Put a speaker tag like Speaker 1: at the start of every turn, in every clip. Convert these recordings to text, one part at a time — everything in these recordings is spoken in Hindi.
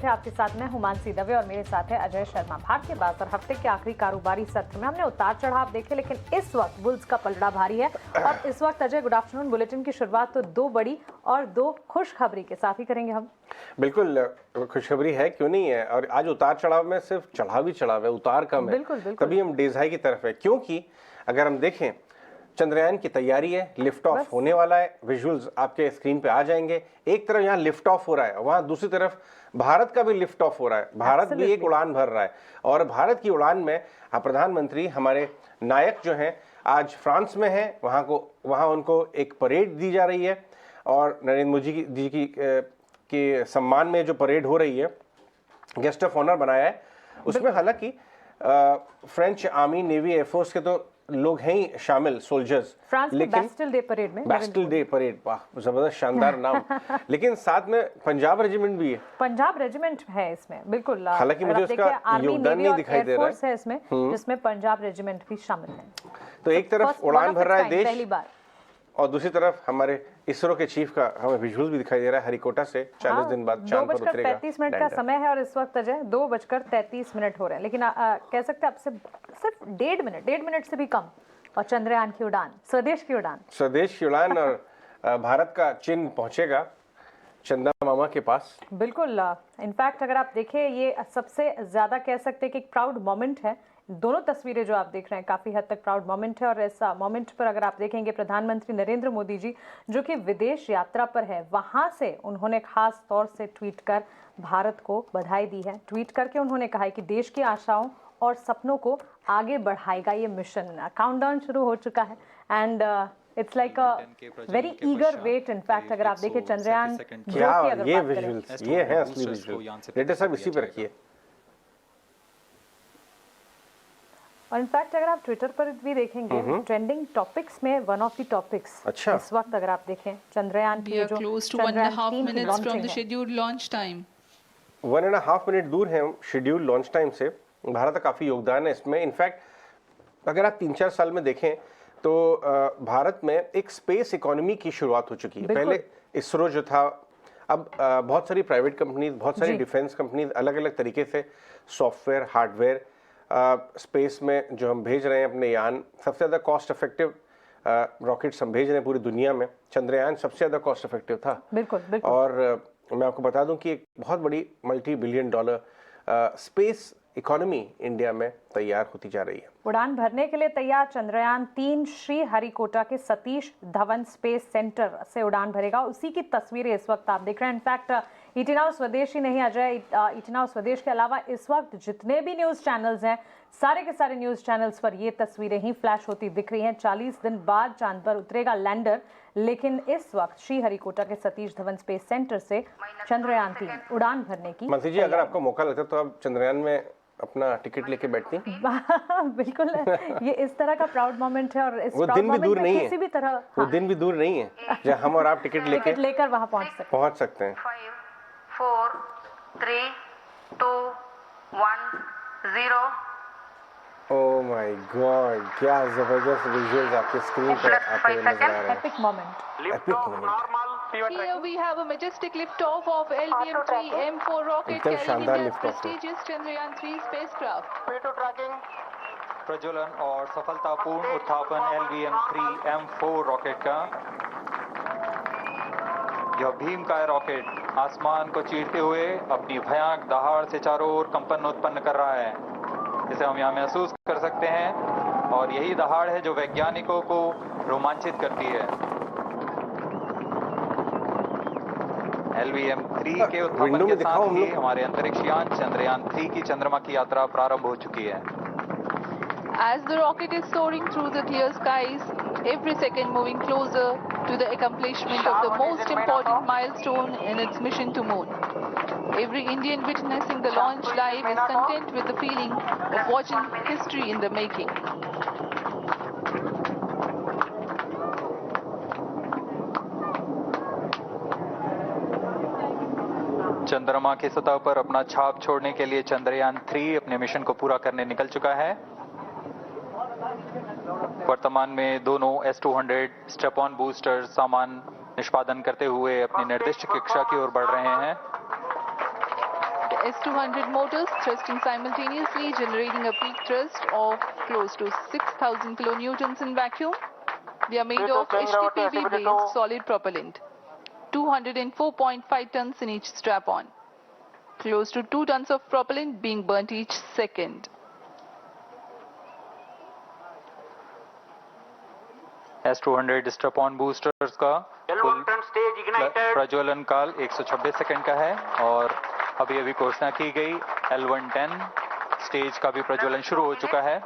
Speaker 1: आपके साथ मैं हुमानसी दवे और मेरे साथ है अजय शर्मा। भारतीय बाजार हफ्ते के आखिरी कारोबारी सत्र में हमने उतार चढ़ाव देखे, लेकिन इस वक्त बुल्स का पलड़ा भारी है। और इस वक्त अजय, गुड आफ्टरनून। बुलेटिन की शुरुआत तो दो बड़ी और दो खुशखबरी के साथ ही करेंगे हम।
Speaker 2: बिल्कुल, खुशखबरी है, क्यों नहीं है। और आज उतार चढ़ाव में सिर्फ चढ़ाव ही चढ़ाव है, उतार कम है।
Speaker 1: बिल्कुल बिल्कुल।
Speaker 2: तभी हम डेज हाई की तरफ है, क्योंकि अगर हम देखें चंद्रयान की तैयारी है, लिफ्ट ऑफ होने वाला है। विजुअल्स आपके स्क्रीन पे आ जाएंगे। एक तरफ यहाँ लिफ्ट ऑफ हो रहा है, वहां दूसरी तरफ भारत का भी लिफ्ट ऑफ हो रहा है। भारत भी एक उड़ान भर रहा है और भारत की उड़ान में प्रधानमंत्री हमारे नायक जो हैं आज फ्रांस में हैं, वहां उनको एक परेड दी जा रही है। और नरेंद्र मोदी जी की सम्मान में जो परेड हो रही है, गेस्ट ऑफ ऑनर बनाया है उसमें। हालांकि फ्रेंच आर्मी, नेवी, एयरफोर्स के तो लोग हैं ही शामिल, सोल्जर्स।
Speaker 1: लेकिन बैस्टिल डे परेड में,
Speaker 2: बैस्टिल डे परेड, वाह जबरदस्त, शानदार नाम। लेकिन साथ में पंजाब रेजिमेंट भी है।
Speaker 1: पंजाब रेजिमेंट है इसमें, बिल्कुल।
Speaker 2: हालांकि मुझे उसका योगदान नहीं दिखाई दे रहा
Speaker 1: है इसमें, जिसमें पंजाब रेजिमेंट भी शामिल है।
Speaker 2: तो एक तरफ उड़ान भर रहा है देश,
Speaker 1: पहली बार,
Speaker 2: और दूसरी तरफ हमारे इसरो के चीफ का हमें विजुअल भी दिखाई दे रहा है। हरिकोटा से 40 दिन बाद चांद पर उतरेगा।
Speaker 1: 2:35 का समय है और इस वक्त अजय 2:33 हो रहे हैं। लेकिन कह सकते हैं आपसे सिर्फ 1.5 मिनट से भी कम, और चंद्रयान की उड़ान, स्वदेश की उड़ान और भारत का चिन्ह पहुंचेगा चंदा मामा के पास। बिल्कुल। इनफैक्ट अगर आप देखें, ये सबसे ज्यादा कह सकते हैं कि एक प्राउड मोमेंट है। दोनों तस्वीरें जो आप देख रहे हैं काफी हद तक प्राउड मोमेंट है। और इस मोमेंट पर अगर आप देखेंगे, प्रधानमंत्री नरेंद्र मोदी जी जो कि विदेश यात्रा पर है, वहां से उन्होंने खास तौर से ट्वीट कर भारत को बधाई दी है। ट्वीट करके उन्होंने कहा है कि देश की आशाओं और सपनों को आगे बढ़ाएगा ये मिशन। काउंटडाउन शुरू हो चुका है and it's like a very eager wait. In fact अगर आप देखें चंद्रयान,
Speaker 2: क्या ये विजुअल्स, ये है असली विजुअल। लेटेस्ट सब इसी पे रखिए।
Speaker 1: और इनफैक्ट अगर आप ट्विटर पर भी देखेंगे, ट्रेंडिंग टॉपिक्स में वन ऑफ द टॉपिक्स इस वक्त अगर आप देखें चंद्रयान की जो
Speaker 3: 1.5 minutes from the scheduled launch time,
Speaker 2: 1.5 minute दूर है शेड्यूल लॉन्च टाइम से। भारत का काफी योगदान है इसमें। इनफैक्ट अगर आप 3-4 साल में देखें तो भारत में एक स्पेस इकोनॉमी की शुरुआत हो चुकी है। पहले इसरो जो था, अब बहुत सारी प्राइवेट कंपनीज, बहुत सारी डिफेंस कंपनीज अलग अलग तरीके से सॉफ्टवेयर, हार्डवेयर स्पेस में जो हम भेज रहे हैं अपने यान। सबसे ज़्यादा कॉस्ट इफेक्टिव रॉकेट्स हम भेज रहे हैं पूरी दुनिया में। चंद्रयान सबसे ज़्यादा कॉस्ट इफेक्टिव था।
Speaker 1: बिल्कुल, बिल्कुल।
Speaker 2: और मैं आपको बता दूं कि एक बहुत बड़ी $multi-billion स्पेस इकोनॉमी इंडिया में तैयार होती जा रही है।
Speaker 1: उड़ान भरने के लिए तैयार चंद्रयान 3 श्री हरिकोटा के सतीश धवन स्पेस सेंटर से उड़ान भरेगा। उसी की तस्वीरें इस वक्त आप देख रहे हैं। इनफैक्ट इटनाउ स्वदेश ही नहीं अजय, इटनाउ स्वदेश के अलावा इस वक्त जितने भी न्यूज चैनल्स हैं, सारे के सारे न्यूज चैनल्स पर ये तस्वीरें ही फ्लैश होती दिख रही हैं। 40 दिन बाद चांद पर उतरेगा लैंडर, लेकिन इस वक्त श्री हरिकोटा के सतीश धवन स्पेस सेंटर से चंद्रयान 3 उड़ान भरने की।
Speaker 2: मनसी जी, अगर आपको मौका लगता तो आप चंद्रयान में अपना टिकट लेके बैठती?
Speaker 1: बिल्कुल। ये इस तरह का प्राउड मोमेंट है और इस
Speaker 2: वो दिन भी दूर नहीं है,
Speaker 1: किसी भी तरह
Speaker 2: वो दिन भी दूर नहीं है जब हम और आप टिकट
Speaker 1: लेकर वहां पहुंच सकते हैं।
Speaker 4: 5, 4, 3, 2, 1, 0।
Speaker 2: ओह माय गॉड, क्या जबरदस्त विजुअल्स आपके स्क्रीन पर आते हुए नजर आ रहे हैं।
Speaker 1: Epic moment.
Speaker 2: Epic moment.
Speaker 3: Here we have a majestic liftoff of LVM-3 M4 rocket carrying India's prestigious Chandrayaan 3 spacecraft.
Speaker 5: P2 tracking, प्रज्वलन और सफलतापूर्ण उत्थापन LVM-3 M4 रॉकेट का। यह भीमकाय रॉकेट आसमान को चीरते हुए अपनी भयानक दहाड़ से चारों ओर कंपन उत्पन्न कर रहा है, जिसे हम यहाँ महसूस कर सकते हैं। और यही दहाड़ है जो वैज्ञानिकों को रोमांचित करती है। LVM-3 के उत्थापन के साथ ही हमारे अंतरिक्ष यान चंद्रयान 3 की चंद्रमा की यात्रा प्रारंभ हो चुकी है।
Speaker 3: As the rocket is soaring through the clear skies, every second moving closer to the accomplishment of the most important milestone in its mission to moon. Every Indian witnessing the launch live is content with the feeling of watching history in the making.
Speaker 5: चंद्रमा की सतह पर अपना छाप छोड़ने के लिए चंद्रयान 3 अपने मिशन को पूरा करने निकल चुका है। वर्तमान में दोनों S-200 स्टेप ऑन बूस्टर सामान निष्पादन करते हुए अपनी निर्दिष्ट कक्षा की ओर बढ़ रहे हैं।
Speaker 3: S200 motors thrusting simultaneously, generating a peak thrust of close to 6,000 kilonewtons in vacuum. They are made of HTPB-based solid propellant, 204.5 tons in each strap-on. Close to 2 tons of propellant being burnt each second.
Speaker 5: S200 strap-on boosters का कुल प्रज्वलन काल 126 सेकंड का है और अभी अभी घोषणा की गई L110 स्टेज का भी प्रज्वलन शुरू हो चुका है।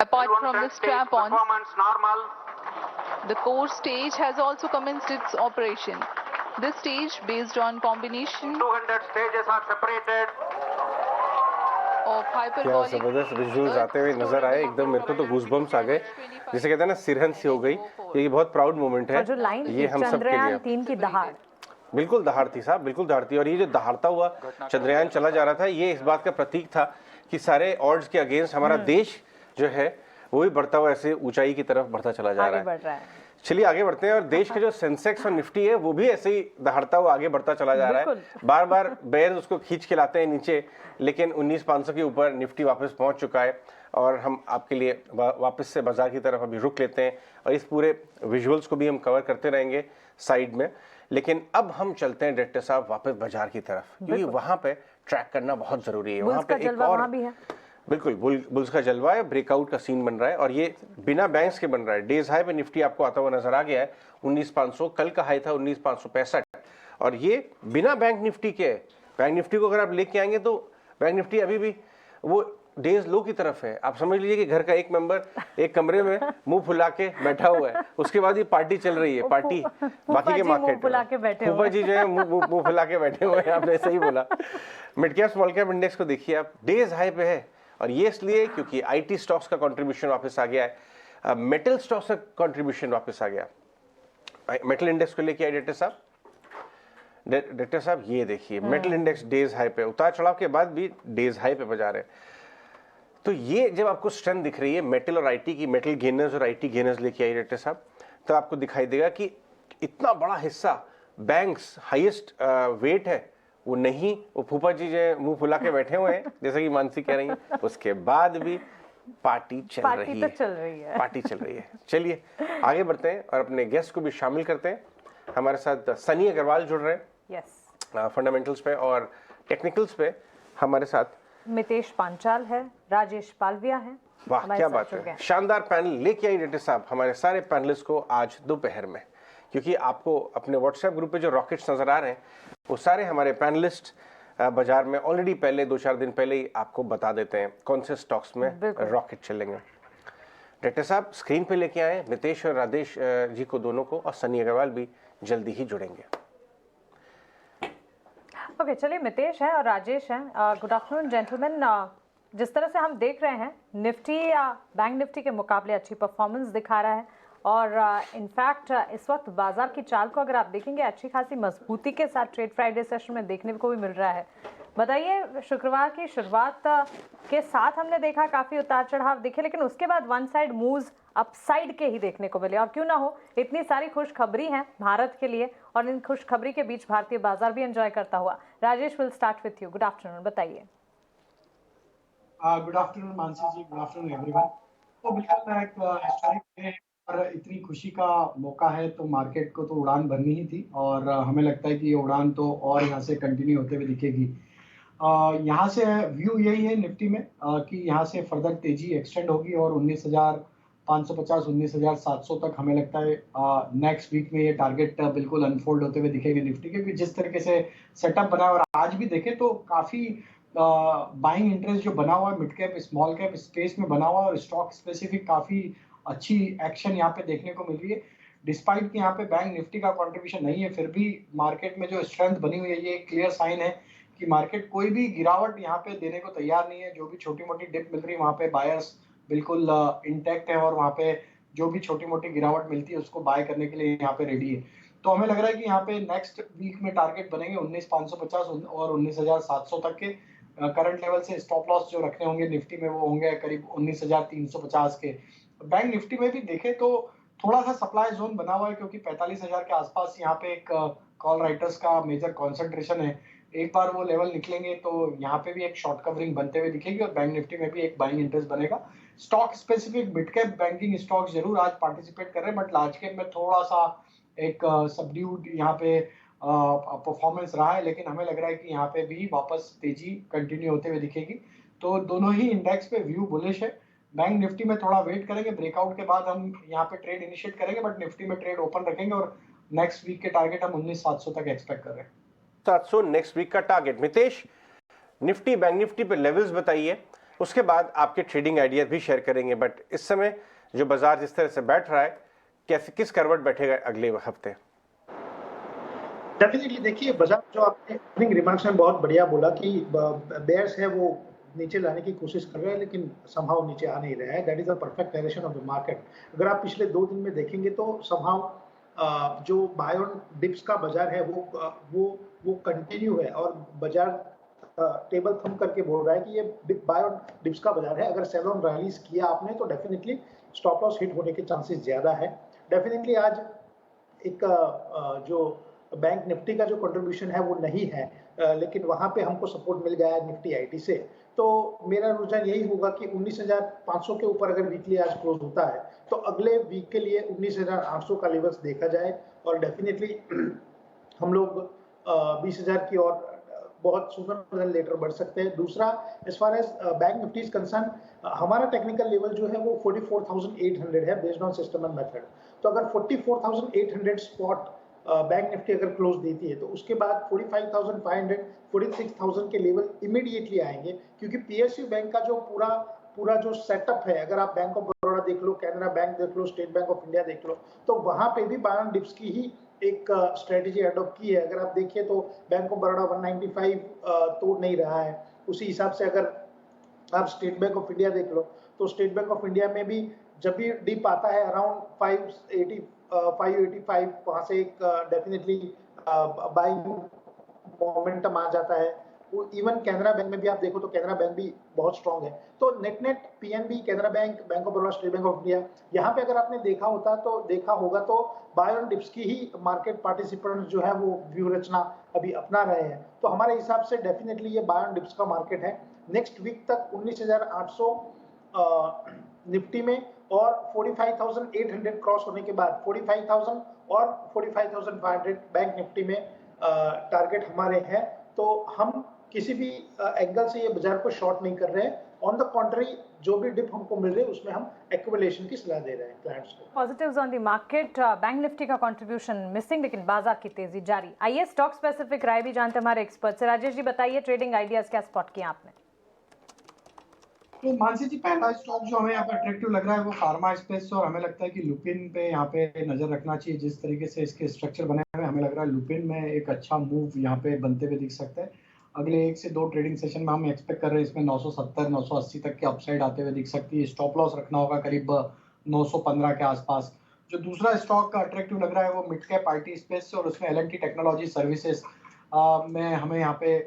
Speaker 3: Apart from the strap-on, the core stage has also commenced its operation. This stage, based on combination
Speaker 4: 200 stages are separated.
Speaker 3: of
Speaker 2: क्या
Speaker 3: hyperbolic
Speaker 2: जबरदस्त विजुअल्स आते हुए नजर आए, एकदम मेरे को तो गूज़बम्प्स आ गए, जिसे कहते हैं ना सिरहन सी हो गई। ये बहुत प्राउड मोमेंट है,
Speaker 1: और जो लाइन
Speaker 2: ये हम सब के लिए।
Speaker 1: 3 की दहाड़,
Speaker 2: बिल्कुल दहाड़ थी साहब, बिल्कुल दहाड़ थी। और ये जो दहाड़ता हुआ चंद्रयान चला जा रहा था, ये इस बात का प्रतीक था कि सारे ऑड्स के अगेंस्ट हमारा देश जो है वो भी बढ़ता हुआ ऐसे ऊंचाई की तरफ बढ़ता चला जा
Speaker 1: आगे
Speaker 2: रहा
Speaker 1: बढ़ रहा
Speaker 2: है।
Speaker 1: है।
Speaker 2: चलिए आगे बढ़ते हैं। और देश के जो सेंसेक्स और निफ्टी है वो भी ऐसे ही दहाड़ता हुआ आगे बढ़ता चला जा रहा है। बार बार बेयर उसको खींच के लाते हैं नीचे, लेकिन 19,500 के ऊपर निफ्टी वापस पहुंच चुका है। और हम आपके लिए वापस से बाजार की तरफ अभी रुक लेते हैं और इस पूरे विजुअल्स को भी हम कवर करते रहेंगे साइड में। लेकिन अब हम चलते हैं डायरेक्टर साहब वापस बाजार की तरफ, क्योंकि वहां पे ट्रैक करना बहुत जरूरी है। वहां पे एक और
Speaker 1: भी है,
Speaker 2: बिल्कुल बुल्स का जलवा है, ब्रेकआउट का सीन बन रहा है और ये बिना बैंक्स के बन रहा है। डेज हाई पे निफ्टी आपको आता हुआ नजर आ गया है 19,500, कल का हाई था 19,565 और ये बिना बैंक निफ्टी के। बैंक निफ्टी को अगर आप लेके आएंगे तो बैंक निफ्टी अभी भी वो डेज लो की तरफ है। आप समझ लीजिए कि घर का एक मेंबर एक कमरे में मुंह फुला के बैठा हुआ है, उसके बाद ये पार्टी चल रही है, पार्टी बाकी के मार्केट फूफा जी जो है मुंह फुला के बैठे हुए हैं। आपने सही बोला। Mid cap small cap index को देखिए आप, डेज हाई पे है और ये इसलिए क्योंकि आईटी स्टॉक्स का कंट्रीब्यूशन वापस आ गया है, मेटल स्टॉक्स का कंट्रीब्यूशन वापस आ गया। मेटल इंडेक्स को लेके आए डायरेक्टर साहब, ये देखिए मेटल इंडेक्स डेज हाई पे, उतार चढ़ाव के बाद भी डेज हाई पे बजा रहे। तो ये जब आपको स्ट्रेंथ दिख रही है मेटल और आईटी की, मेटल गेनर्स और आईटी गेनर्स लेके आई डायरेक्टर साहब, तो आपको दिखाई देगा कि इतना बड़ा हिस्सा बैंक्स हाईएस्ट वेट है वो नहीं, वो फूफा जी जो मुंह फुला के बैठे हुए हैं जैसे कि मानसी कह रही है, उसके बाद भी पार्टी चल रही है, पार्टी चल रही है। चलिए आगे बढ़ते हैं और अपने गेस्ट को भी शामिल करते हैं। हमारे साथ सनी अग्रवाल जुड़ रहे हैं फंडामेंटल्स पे और टेक्निकल्स पे। हमारे साथ
Speaker 1: मितेश पांचाल है, राजेश पालविया है।
Speaker 2: वाह क्या बात है, शानदार पैनल लेके आई डायरेक्टर साहब हमारे सारे पैनलिस्ट को आज दोपहर में, क्योंकि आपको अपने व्हाट्सएप ग्रुप पे जो रॉकेट्स नजर आ रहे हैं वो सारे हमारे पैनलिस्ट बाजार में ऑलरेडी पहले 2-4 दिन पहले ही आपको बता देते हैं कौन से स्टॉक्स में रॉकेट चलेंगे। डायरेक्टर साहब स्क्रीन पे लेके आए नितेश और राजेश जी को, दोनों को, और सनी अग्रवाल भी जल्दी ही जुड़ेंगे।
Speaker 1: ओके, चलिए मितेश है और राजेश है। Good afternoon gentleman. जिस तरह से हम देख रहे हैं निफ्टी बैंक निफ्टी के मुकाबले अच्छी परफॉर्मेंस दिखा रहा है और इनफैक्ट इस वक्त बाजार की चाल को अगर आप देखेंगे अच्छी खासी मजबूती के साथ ट्रेड फ्राइडे सेशन में देखने को भी मिल रहा है। बताइए, शुक्रवार की शुरुआत के साथ हमने देखा काफ़ी उतार चढ़ाव दिखे, लेकिन उसके बाद वन साइड मूव्स अपसाइड के ही देखने को मिले। और क्यों ना हो, इतनी सारी खुशखबरी है भारत के लिए और इन खुशखबरी के बीच भारतीय बाजार भी एंजॉय करता हुआ। Rajesh, will start with you. Good afternoon, बताइए।
Speaker 6: गुड आफ्टरनून मानसी जी, गुड आफ्टरनून एवरीवन। तो बिल्कुल एक हिस्टोरिक डे और इतनी खुशी का मौका है तो मार्केट को तो उड़ान भरनी ही थी और हमें लगता है कि ये उड़ान तो और यहाँ से कंटिन्यू होते हुए दिखेगी। यहाँ से व्यू यही है निफ्टी में कि यहाँ से फर्दर तेजी एक्सटेंड होगी और 19,550 19,700 तक हमें लगता है नेक्स्ट वीक में ये टारगेट बिल्कुल अनफोल्ड होते हुए दिखेंगे निफ्टी के। जिस तरीके से सेटअप बना है और आज भी देखें तो काफ़ी बाइंग इंटरेस्ट जो बना हुआ है mid cap small cap space में बना हुआ है और स्टॉक स्पेसिफिक काफ़ी अच्छी एक्शन यहाँ पे देखने को मिल रही है। डिस्पाइट कि यहाँ पे बैंक निफ्टी का कंट्रीब्यूशन नहीं है, फिर भी मार्केट में जो स्ट्रेंथ बनी हुई है ये एक क्लियर साइन है कि मार्केट कोई भी गिरावट यहाँ पे देने को तैयार नहीं है। जो भी छोटी मोटी डिप मिल रही है वहाँ पे बायर्स बिल्कुल इंटैक्ट है और वहाँ पे जो भी छोटी मोटी गिरावट मिलती है उसको बाय करने के लिए यहाँ पे रेडी है। तो हमें लग रहा है कि यहाँ पे नेक्स्ट वीक में टारगेट बनेंगे 19,550 और 19,700 तक के। करंट लेवल से स्टॉप लॉस जो रखने होंगे निफ्टी में वो होंगे करीब 19,350 के। बैंक निफ्टी में भी देखें तो थोड़ा सा सप्लाई जोन बना हुआ है क्योंकि 45,000 के आसपास यहाँ पे एक कॉल राइटर्स का मेजर कॉन्सेंट्रेशन है, एक बार वो लेवल निकलेंगे तो यहाँ पे भी एक शॉर्ट कवरिंग बनते हुए दिखेगी और बैंक निफ्टी में भी एक बाइंग इंटरेस्ट बनेगा। Stock specific mid cap banking stock जरूर आज पार्टिसिपेट कर रहे हैं, बट लार्ज कैप में थोड़ा सा एक सबड्यूड यहाँ पे परफॉर्मेंस रहा है, लेकिन हमें लग रहा है कि यहाँ पे भी वापस तेजी कंटिन्यू होते हुए दिखेगी। तो दोनों ही इंडेक्स पे व्यू बुलिश है। बैंक निफ्टी में थोड़ा वेट करेंगे, ब्रेकआउट के बाद हम यहाँ पे ट्रेड इनिशिएट करेंगे, बट निफ्टी में ट्रेड ओपन रखेंगे और नेक्स्ट वीक के टारगेट हम 19,700 तक एक्सपेक्ट कर रहे हैं।
Speaker 2: 700 नेक्स्ट वीक का target. Mitesh, Nifty bank Nifty पे लेवल्स बताइए, उसके बाद आपके ट्रेडिंग आइडियाज भी शेयर करेंगे। बट इस समय जो बाजार जिस तरह से बैठ रहा है, कैसे किस करवट बैठेगा अगले हफ्ते?
Speaker 7: डेफिनेटली देखिए, बाजार जो आपने ओपनिंग रिमार्क्स में बहुत बढ़िया बोला कि बेयर्स है वो नीचे लाने की कोशिश कर रहे हैं, लेकिन समहाउ नीचे आ नहीं रहा है। That is the perfect direction of the market. अगर आप पिछले 2 दिन में देखेंगे तो समहाउ जो बाय ऑन डिप्स का बाजार है वो कंटिन्यू है और बाजार टेबल थम करके बोल रहा है कि ये बाय ऑन डिप्स का बाजार है। अगर सेल ऑन रैलीज किया आपने तो डेफिनेटली स्टॉप लॉस हिट होने के चांसेस ज्यादा है। डेफिनेटली आज एक जो बैंक निफ्टी का जो कंट्रीब्यूशन है वो नहीं है, लेकिन वहां पे हमको सपोर्ट मिल गया है निफ्टी आईटी से। तो मेरा रुझान यही होगा कि 19,500 के ऊपर अगर वीकली आज क्लोज होता है तो अगले वीक के लिए 19,800 का लेवल्स देखा जाए और डेफिनेटली हम लोग 20,000 की ओर बहुत सूनर लेटर बढ़ सकते हैं। दूसरा, as far as Bank Nifty is concern, हमारा टेक्निकल लेवल जो है वो 44,800 है based on system and method. तो अगर 44,800 स्पॉट बैंक निफ्टी अगर क्लोज देती है तो उसके बाद 45,500 46,000 के लेवल इमीडिएटली आएंगे, क्योंकि पीएसयू बैंक का जो पूरा जो सेटअप है, अगर आप बैंक ऑफ बड़ौदा देख लो, कैनरा बैंक देख लो, स्टेट बैंक ऑफ इंडिया देख लो, तो वहां पे भी बाय ऑन डिप्स की ही एक स्ट्रेटेजी अडॉप्ट की है। अगर आप देखिए तो बैंक ऑफ बड़ौदा 195 तोड़ नहीं रहा है। उसी हिसाब से अगर आप स्टेट बैंक ऑफ इंडिया देख लो तो स्टेट बैंक ऑफ इंडिया में भी जब भी डिप आता है अराउंड 585 वहां से एक डेफिनेटली बाइंग मोमेंटम आ जाता है। वो इवन कैनरा बैंक में भी आप देखो तो कैनरा बैंक भी बहुत स्ट्रांग है। तो net PNB, Canara bank, bank of Baroda, state bank of India, यहाँ पे अगर आपने देखा होगा तो बाय ऑन डिप्स की ही मार्केट पार्टिसिपेंट जो है वो व्यू रचना अभी अपना रहे हैं। तो हमारे हिसाब से डेफिनेटली ये बाय ऑन डिप्स का मार्केट है। नेक्स्ट वीक तक 19,800 निफ्टी में और 45,800 क्रॉस होने के बाद 45,000 और 45,500 बैंक निफ्टी में टारगेट हमारे हैं। तो हम किसी भी एंगल से ये बाजार को शॉर्ट नहीं कर रहे हैं। ऑन द कॉन्ट्री, जो भी डिप हमको मिल रही है उसमें हम एक्युमुलेशन की सलाह दे रहे हैं क्लाइंट्स को।
Speaker 1: Positives on the market, bank Nifty का कंट्रीब्यूशन मिसिंग, लेकिन बाजार की तेजी जारी। आइए स्टॉक स्पेसिफिक राय भी जानते हैं हमारे एक्सपर्ट से। राजेश जी बताइए, ट्रेडिंग आइडियाज क्या स्पॉट किया आपने?
Speaker 6: तो मानसी जी, पहला स्टॉक जो हमें यहाँ पे अट्रैक्टिव लग रहा है वो फार्मा स्पेस, और हमें लगता है कि लुपिन पे यहाँ पे नजर रखना चाहिए। जिस तरीके से इसके स्ट्रक्चर बने हुए हमें लग रहा है लुपिन में एक अच्छा मूव यहाँ पे बनते हुए दिख सकता है। अगले 1 से 2 ट्रेडिंग सेशन में हम एक्सपेक्ट कर रहे हैं इसमें 970 980 तक के अपसाइड आते हुए दिख सकती है। स्टॉप लॉस रखना होगा करीब 915 के आसपास। जो दूसरा स्टॉक का अट्रैक्टिव लग रहा है वो मिड कैप आईटी स्पेस और उसमें एल&टी टेक्नोलॉजी सर्विसेज में हमें यहाँ पे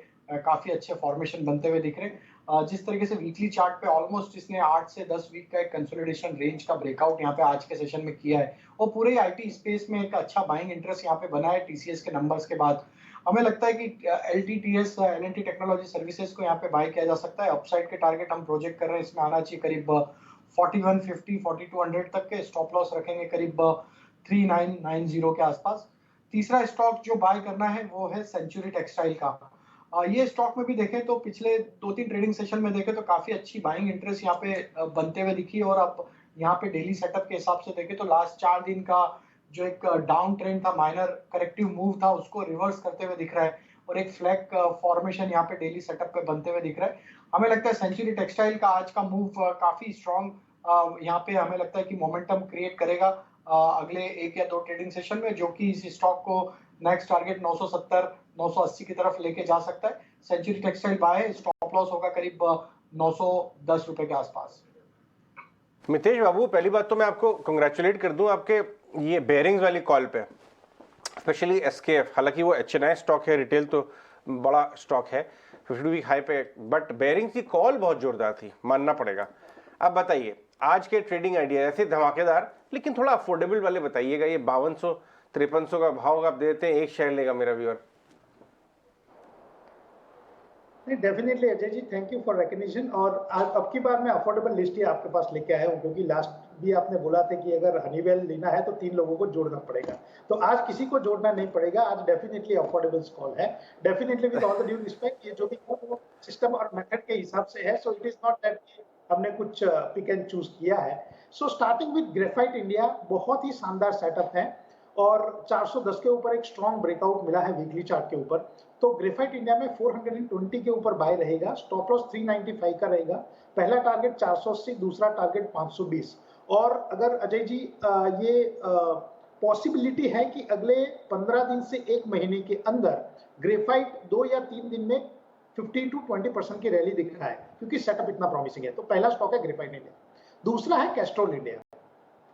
Speaker 6: काफी अच्छे फॉर्मेशन बनते हुए दिख रहे हैं। जिस तरीके से वीकली चार्ट पे ऑलमोस्ट इसने 8 से 10 वीक का एक कंसोलिडेशन रेंज का ब्रेकआउट यहाँ पे आज के सेशन में किया है, वो पूरे आईटी स्पेस में एक अच्छा बाइंग इंटरेस्ट यहाँ पे बना है टीसीएस के नंबर्स के बाद। हमें लगता है कि एलटीटीएस एल&टी टेक्नोलॉजी सर्विसेज को यहाँ पे बाय किया जा सकता है। अपसाइड के टारगेट हम प्रोजेक्ट कर रहे हैं, इसमें आना चाहिए करीब 4150 4200 तक के। स्टॉप लॉस रखेंगे करीब 3990 के आसपास। तीसरा स्टॉक जो बाय करना है वो है सेंचुरी टेक्सटाइल का। ये स्टॉक में भी देखें तो पिछले 2-3 ट्रेडिंग सेशन में देखें तो काफी अच्छी बाइंग इंटरेस्ट यहाँ पे बनते हुए दिखी, और अब यहाँ पे डेली सेटअप के हिसाब से देखें तो लास्ट 4 दिन का जो एक डाउन ट्रेंड था, माइनर करेक्टिव मूव था, उसको रिवर्स करते हुए दिख रहा है और एक फ्लैग फॉर्मेशन यहाँ पे डेली सेटअप पे बनते हुए दिख रहा है। हमें लगता है सेंचुरी टेक्सटाइल का आज का मूव काफी स्ट्रॉन्ग यहाँ पे हमें लगता है कि मोमेंटम क्रिएट करेगा अगले 1 या 2 ट्रेडिंग सेशन में, जो कि इस स्टॉक को नेक्स्ट टारगेट 970 980 की तरफ लेके जा सकता है। Century Textile buy, stop loss होगा करीब 910 रुपए के आसपास।
Speaker 2: मितेश बाबू, पहली बात तो मैं आपको कंग्रेचुलेट कर दूं आपके ये बेयरिंग्स वाली कॉल पे, स्पेशली एसकेएफ। हालांकि वो एचएनआई स्टॉक है, रिटेल तो बड़ा स्टॉक है 50 वीक हाई पे, बट बेयरिंग्स की कॉल बहुत जोरदार थी, मानना पड़ेगा। अब बताइए आज के ट्रेडिंग आइडिया ऐसे धमाकेदार लेकिन थोड़ा अफोर्डेबल वाले बताइएगा। ये 5200 5300 का भाव आप देते हैं, एक शेयर लेगा मेरा व्यूअर।
Speaker 7: नहीं, definitely Ajay ji, thank you for recognition. और अब की बार मैं अफोर्डेबल लिस्ट ही आपके पास लेके आया हूँ, क्योंकि लास्ट भी आपने बोला था कि अगर हनीवेल लेना है तो 3 लोगों को जोड़ना पड़ेगा, तो आज किसी को जोड़ना नहीं पड़ेगा, आज डेफिनेटली अफोर्डेबल कॉल है। Definitely with all the due respect, ये जो भी सिस्टम और मेथड के हिसाब से है, so it is not that हमने कुछ पिक एंड चूज किया है। So starting with graphite India, बहुत ही शानदार सेटअप है और 410 के ऊपर एक स्ट्रॉन्ग ब्रेकआउट मिला है वीकली चार्ट के ऊपर। तो ग्रेफाइट इंडिया में 420 के ऊपर बाय रहेगा, स्टॉप लॉस 395 का रहेगा, पहला टारगेट 480, दूसरा टारगेट 520। और अगर अजय जी ये पॉसिबिलिटी है कि अगले 15 दिन से 1 महीने के अंदर ग्रेफाइट 2 या 3 दिन में 15 to 20% की रैली दिख रहा है, क्योंकि सेटअप इतना प्रॉमिसिंग है। तो पहला स्टॉक है ग्रेफाइट इंडिया। दूसरा है कैस्ट्रॉल इंडिया।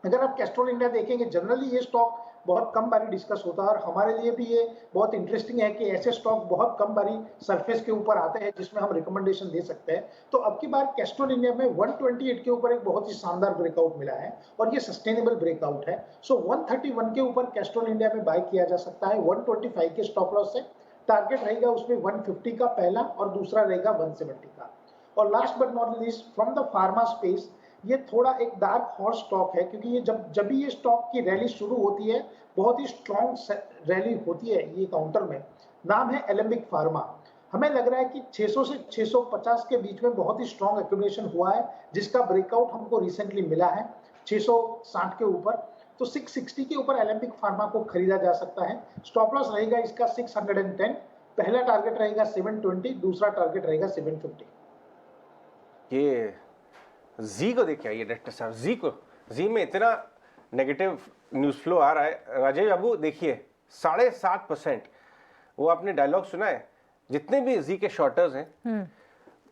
Speaker 7: अगर आप कैस्ट्रॉल इंडिया देखेंगे, जनरली ये स्टॉक बहुत कम बारी डिस्कस होता है और हमारे लिए भी ये बहुत इंटरेस्टिंग है कि ऐसे स्टॉक बहुत कम बारी सरफेस के ऊपर आते हैं जिसमें हम रिकमेंडेशन दे सकते हैं। तो अब की बार कैस्ट्रॉल इंडिया में 128 के ऊपर एक बहुत ही शानदार ब्रेकआउट मिला है और ये सस्टेनेबल ब्रेकआउट है। सो 131 के ऊपर कैस्ट्रॉल इंडिया में बाय किया जा सकता है 125 के स्टॉप लॉस से। टारगेट रहेगा उसमें 150 का पहला और दूसरा रहेगा 170 का। और last but not least, from the pharma space, ये थोड़ा एक डार्क हॉर्स स्टॉक है, क्योंकि ये जब भी ये स्टॉक की रैली शुरू होती है, बहुत ही स्ट्रॉन्ग रैली होती है ये काउंटर में। नाम है एलेम्बिक फार्मा। हमें लग रहा है कि 600 से 650 के बीच में बहुत ही स्ट्रॉन्ग एक्यूमुलेशन हुआ है, जिसका ब्रेकआउट हमको रिसेंटली मिला है 660 के ऊपर। तो 660 के ऊपर एलेम्बिक फार्मा को खरीदा जा सकता है। स्टॉप लॉस रहेगा इसका 610, पहला टारगेट रहेगा 720, दूसरा टारगेट रहेगा 750।
Speaker 2: ये जी को देखिए, आइए डायरेक्टर साहब, जी में इतना नेगेटिव न्यूज फ्लो आ रहा है। राजेश बाबू देखिए 7.5%, वो आपने डायलॉग सुना है, जितने भी जी के शॉर्टर्स हैं,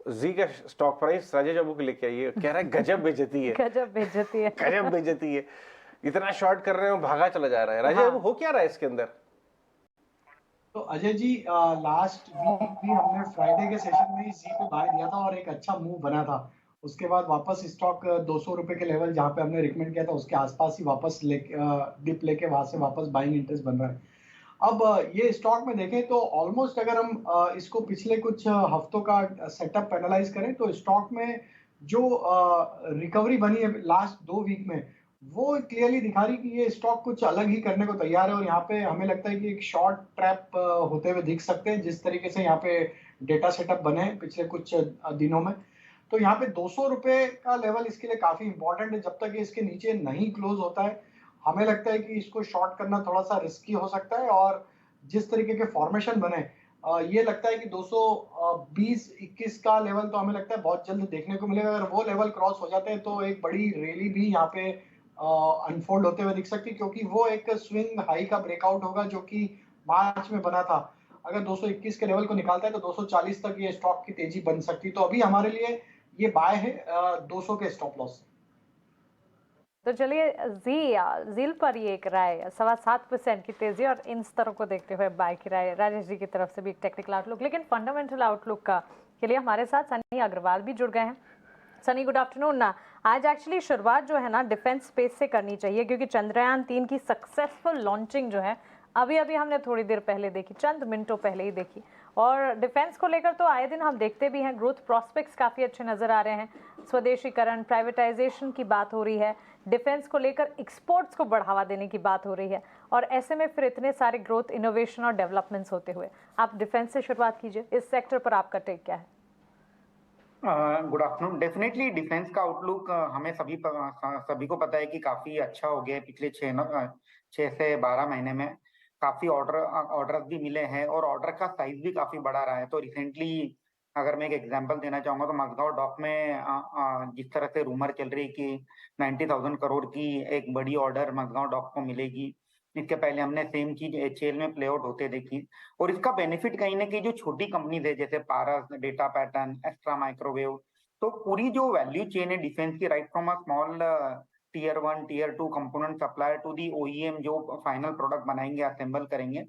Speaker 2: जी का स्टॉक प्राइस राजेश बाबू को लेके आइए, कह रहा है गजब बेइज्जती है,
Speaker 1: गजब बेइज्जती है,
Speaker 2: गजब बेइज्जती है, इतना शॉर्ट कर रहे हो, भागा चला जा रहा है। राजेश बाबू हो क्या रहा है इसके अंदर?
Speaker 6: तो अजय जी, लास्ट वीक भी हमने फ्राइडे के सेशन में ही जी पे बाय दिया था और एक अच्छा मूव बना था। उसके बाद वापस स्टॉक 200 रुपए के लेवल जहां पे हमने रिकमेंड किया था उसके आसपास ही वापस डिप लेके वहां से वापस बाइंग इंटरेस्ट बन रहा है। अब ये स्टॉक में देखें तो ऑलमोस्ट अगर हम इसको पिछले कुछ हफ्तों का सेटअप एनालाइज करें तो स्टॉक में जो रिकवरी बनी है लास्ट 2 वीक में, वो क्लियरली दिखा रही कि ये स्टॉक कुछ अलग ही करने को तैयार है और यहाँ पे हमें लगता है कि एक शॉर्ट ट्रैप होते हुए दिख सकते हैं, जिस तरीके से यहाँ पे डेटा सेटअप बने हैं पिछले कुछ दिनों में। तो यहाँ पे 200 रुपए का लेवल इसके लिए काफी इंपॉर्टेंट है। जब तक ये इसके नीचे नहीं क्लोज होता है, हमें लगता है कि इसको शॉर्ट करना थोड़ा सा रिस्की हो सकता है। और जिस तरीके के फॉर्मेशन बने, ये लगता है कि 220-21 का लेवल तो हमें लगता है बहुत जल्द देखने को मिलेगा। अगर वो लेवल क्रॉस हो जाते हैं तो एक बड़ी रैली भी यहाँ पे अनफोल्ड होते हुए दिख सकती है, क्योंकि वो एक स्विंग हाई का ब्रेकआउट होगा जो कि मार्च में बना था। अगर 221 के लेवल को निकालता है तो 240 तक ये स्टॉक की तेजी बन सकती है। तो अभी हमारे लिए ये बाय है 200 के स्टॉप लॉस।
Speaker 1: तो चलिए जील पर ये एक राय 7.25% की तेजी और इन स्तरों को देखते हुए बाय की राय राजेश जी की तरफ से भी एक टेक्निकल आउटलुक। लेकिन फंडामेंटल आउटलुक का के लिए हमारे साथ सनी अग्रवाल भी जुड़ गए हैं। सनी, गुड आफ्टरनून ना। आज एक्चुअली शुरुआत जो है ना डिफेंस स्पेस से करनी चाहिए, क्योंकि चंद्रयान 3 की सक्सेसफुल लॉन्चिंग जो है अभी हमने थोड़ी देर पहले देखी, चंद मिनटों पहले ही देखी। और डिफेंस को लेकर तो आए दिन हम देखते भी हैं, ग्रोथ प्रोस्पेक्ट्स काफ़ी अच्छे नज़र आ रहे हैं। स्वदेशीकरण, प्राइवेटाइजेशन की बात हो रही है, डिफेंस को लेकर एक्सपोर्ट्स को बढ़ावा देने की बात हो रही है, और ऐसे में फिर इतने सारे ग्रोथ, इनोवेशन और डेवलपमेंट्स होते हुए आप डिफेंस से शुरुआत कीजिए। इस सेक्टर पर आपका टेक क्या है?
Speaker 8: Good afternoon. डेफिनेटली डिफेंस का आउटलुक हमें सभी को पता है कि काफी अच्छा हो गया है पिछले 6 से 12 महीने में। काफी ऑर्डर्स भी मिले हैं और ऑर्डर का साइज भी काफी बड़ा रहा है। तो रिसेंटली अगर मैं एक एग्जांपल देना चाहूंगा तो मझगांव डॉक में जिस तरह से रूमर चल रही है कि 90,000 करोड़ की एक बड़ी ऑर्डर मझगांव डॉक को मिलेगी, इसके पहले हमने सेम चीज एचएएल में प्ले आउट होते देखी। और इसका बेनिफिट कहीं ना कहीं जो छोटी कंपनीज है जैसे Paras, data pattern, extra microwave, तो पूरी जो वैल्यू चेन है डिफेंस की, right from a small tier 1 tier 2 component supplier to the OEM जो फाइनल प्रोडक्ट बनाएंगे, असेंबल करेंगे,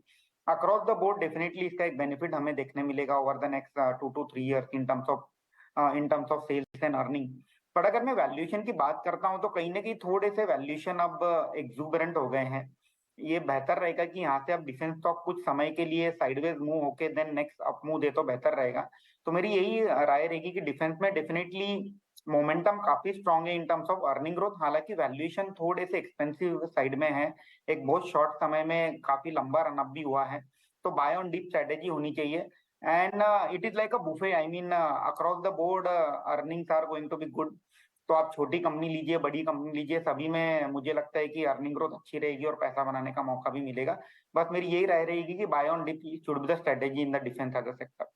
Speaker 8: अक्रॉस द बोर्ड डेफिनेटली इसका एक बेनिफिट हमें देखने मिलेगा over the next 2 to 3 years in terms of sales and earning. पर अगर मैं वैल्यूएशन की बात करता हूं तो कहीं ना कहीं थोड़े से वैल्यूएशन अब एक्सुबरेंट हो गए हैं। ये बेहतर रहेगा कि यहाँ से आप डिफेंस स्टॉक कुछ समय के लिए साइडवेज मूव होके देन नेक्स्ट अप मूव दे तो बेहतर रहेगा। तो मेरी यही राय रहेगी कि डिफेंस में डेफिनेटली मोमेंटम काफी स्ट्रांग है इन टर्म्स ऑफ अर्निंग ग्रोथ, हालांकि वैल्यूएशन थोड़े से एक्सपेंसिव साइड में है, एक बहुत शॉर्ट समय में काफी लंबा रनअप भी हुआ है, तो बाय ऑन डीप स्ट्रेटेजी होनी चाहिए। And it is like a buffet, I mean across the board earnings are going to be good. तो आप छोटी कंपनी लीजिए, बड़ी कंपनी लीजिए, सभी में मुझे लगता है कि अर्निंग ग्रोथ अच्छी रहेगी और पैसा बनाने का मौका भी मिलेगा। बस मेरी यही राय रहेगी कि buy on dip should be the strategy in the defence as a sector.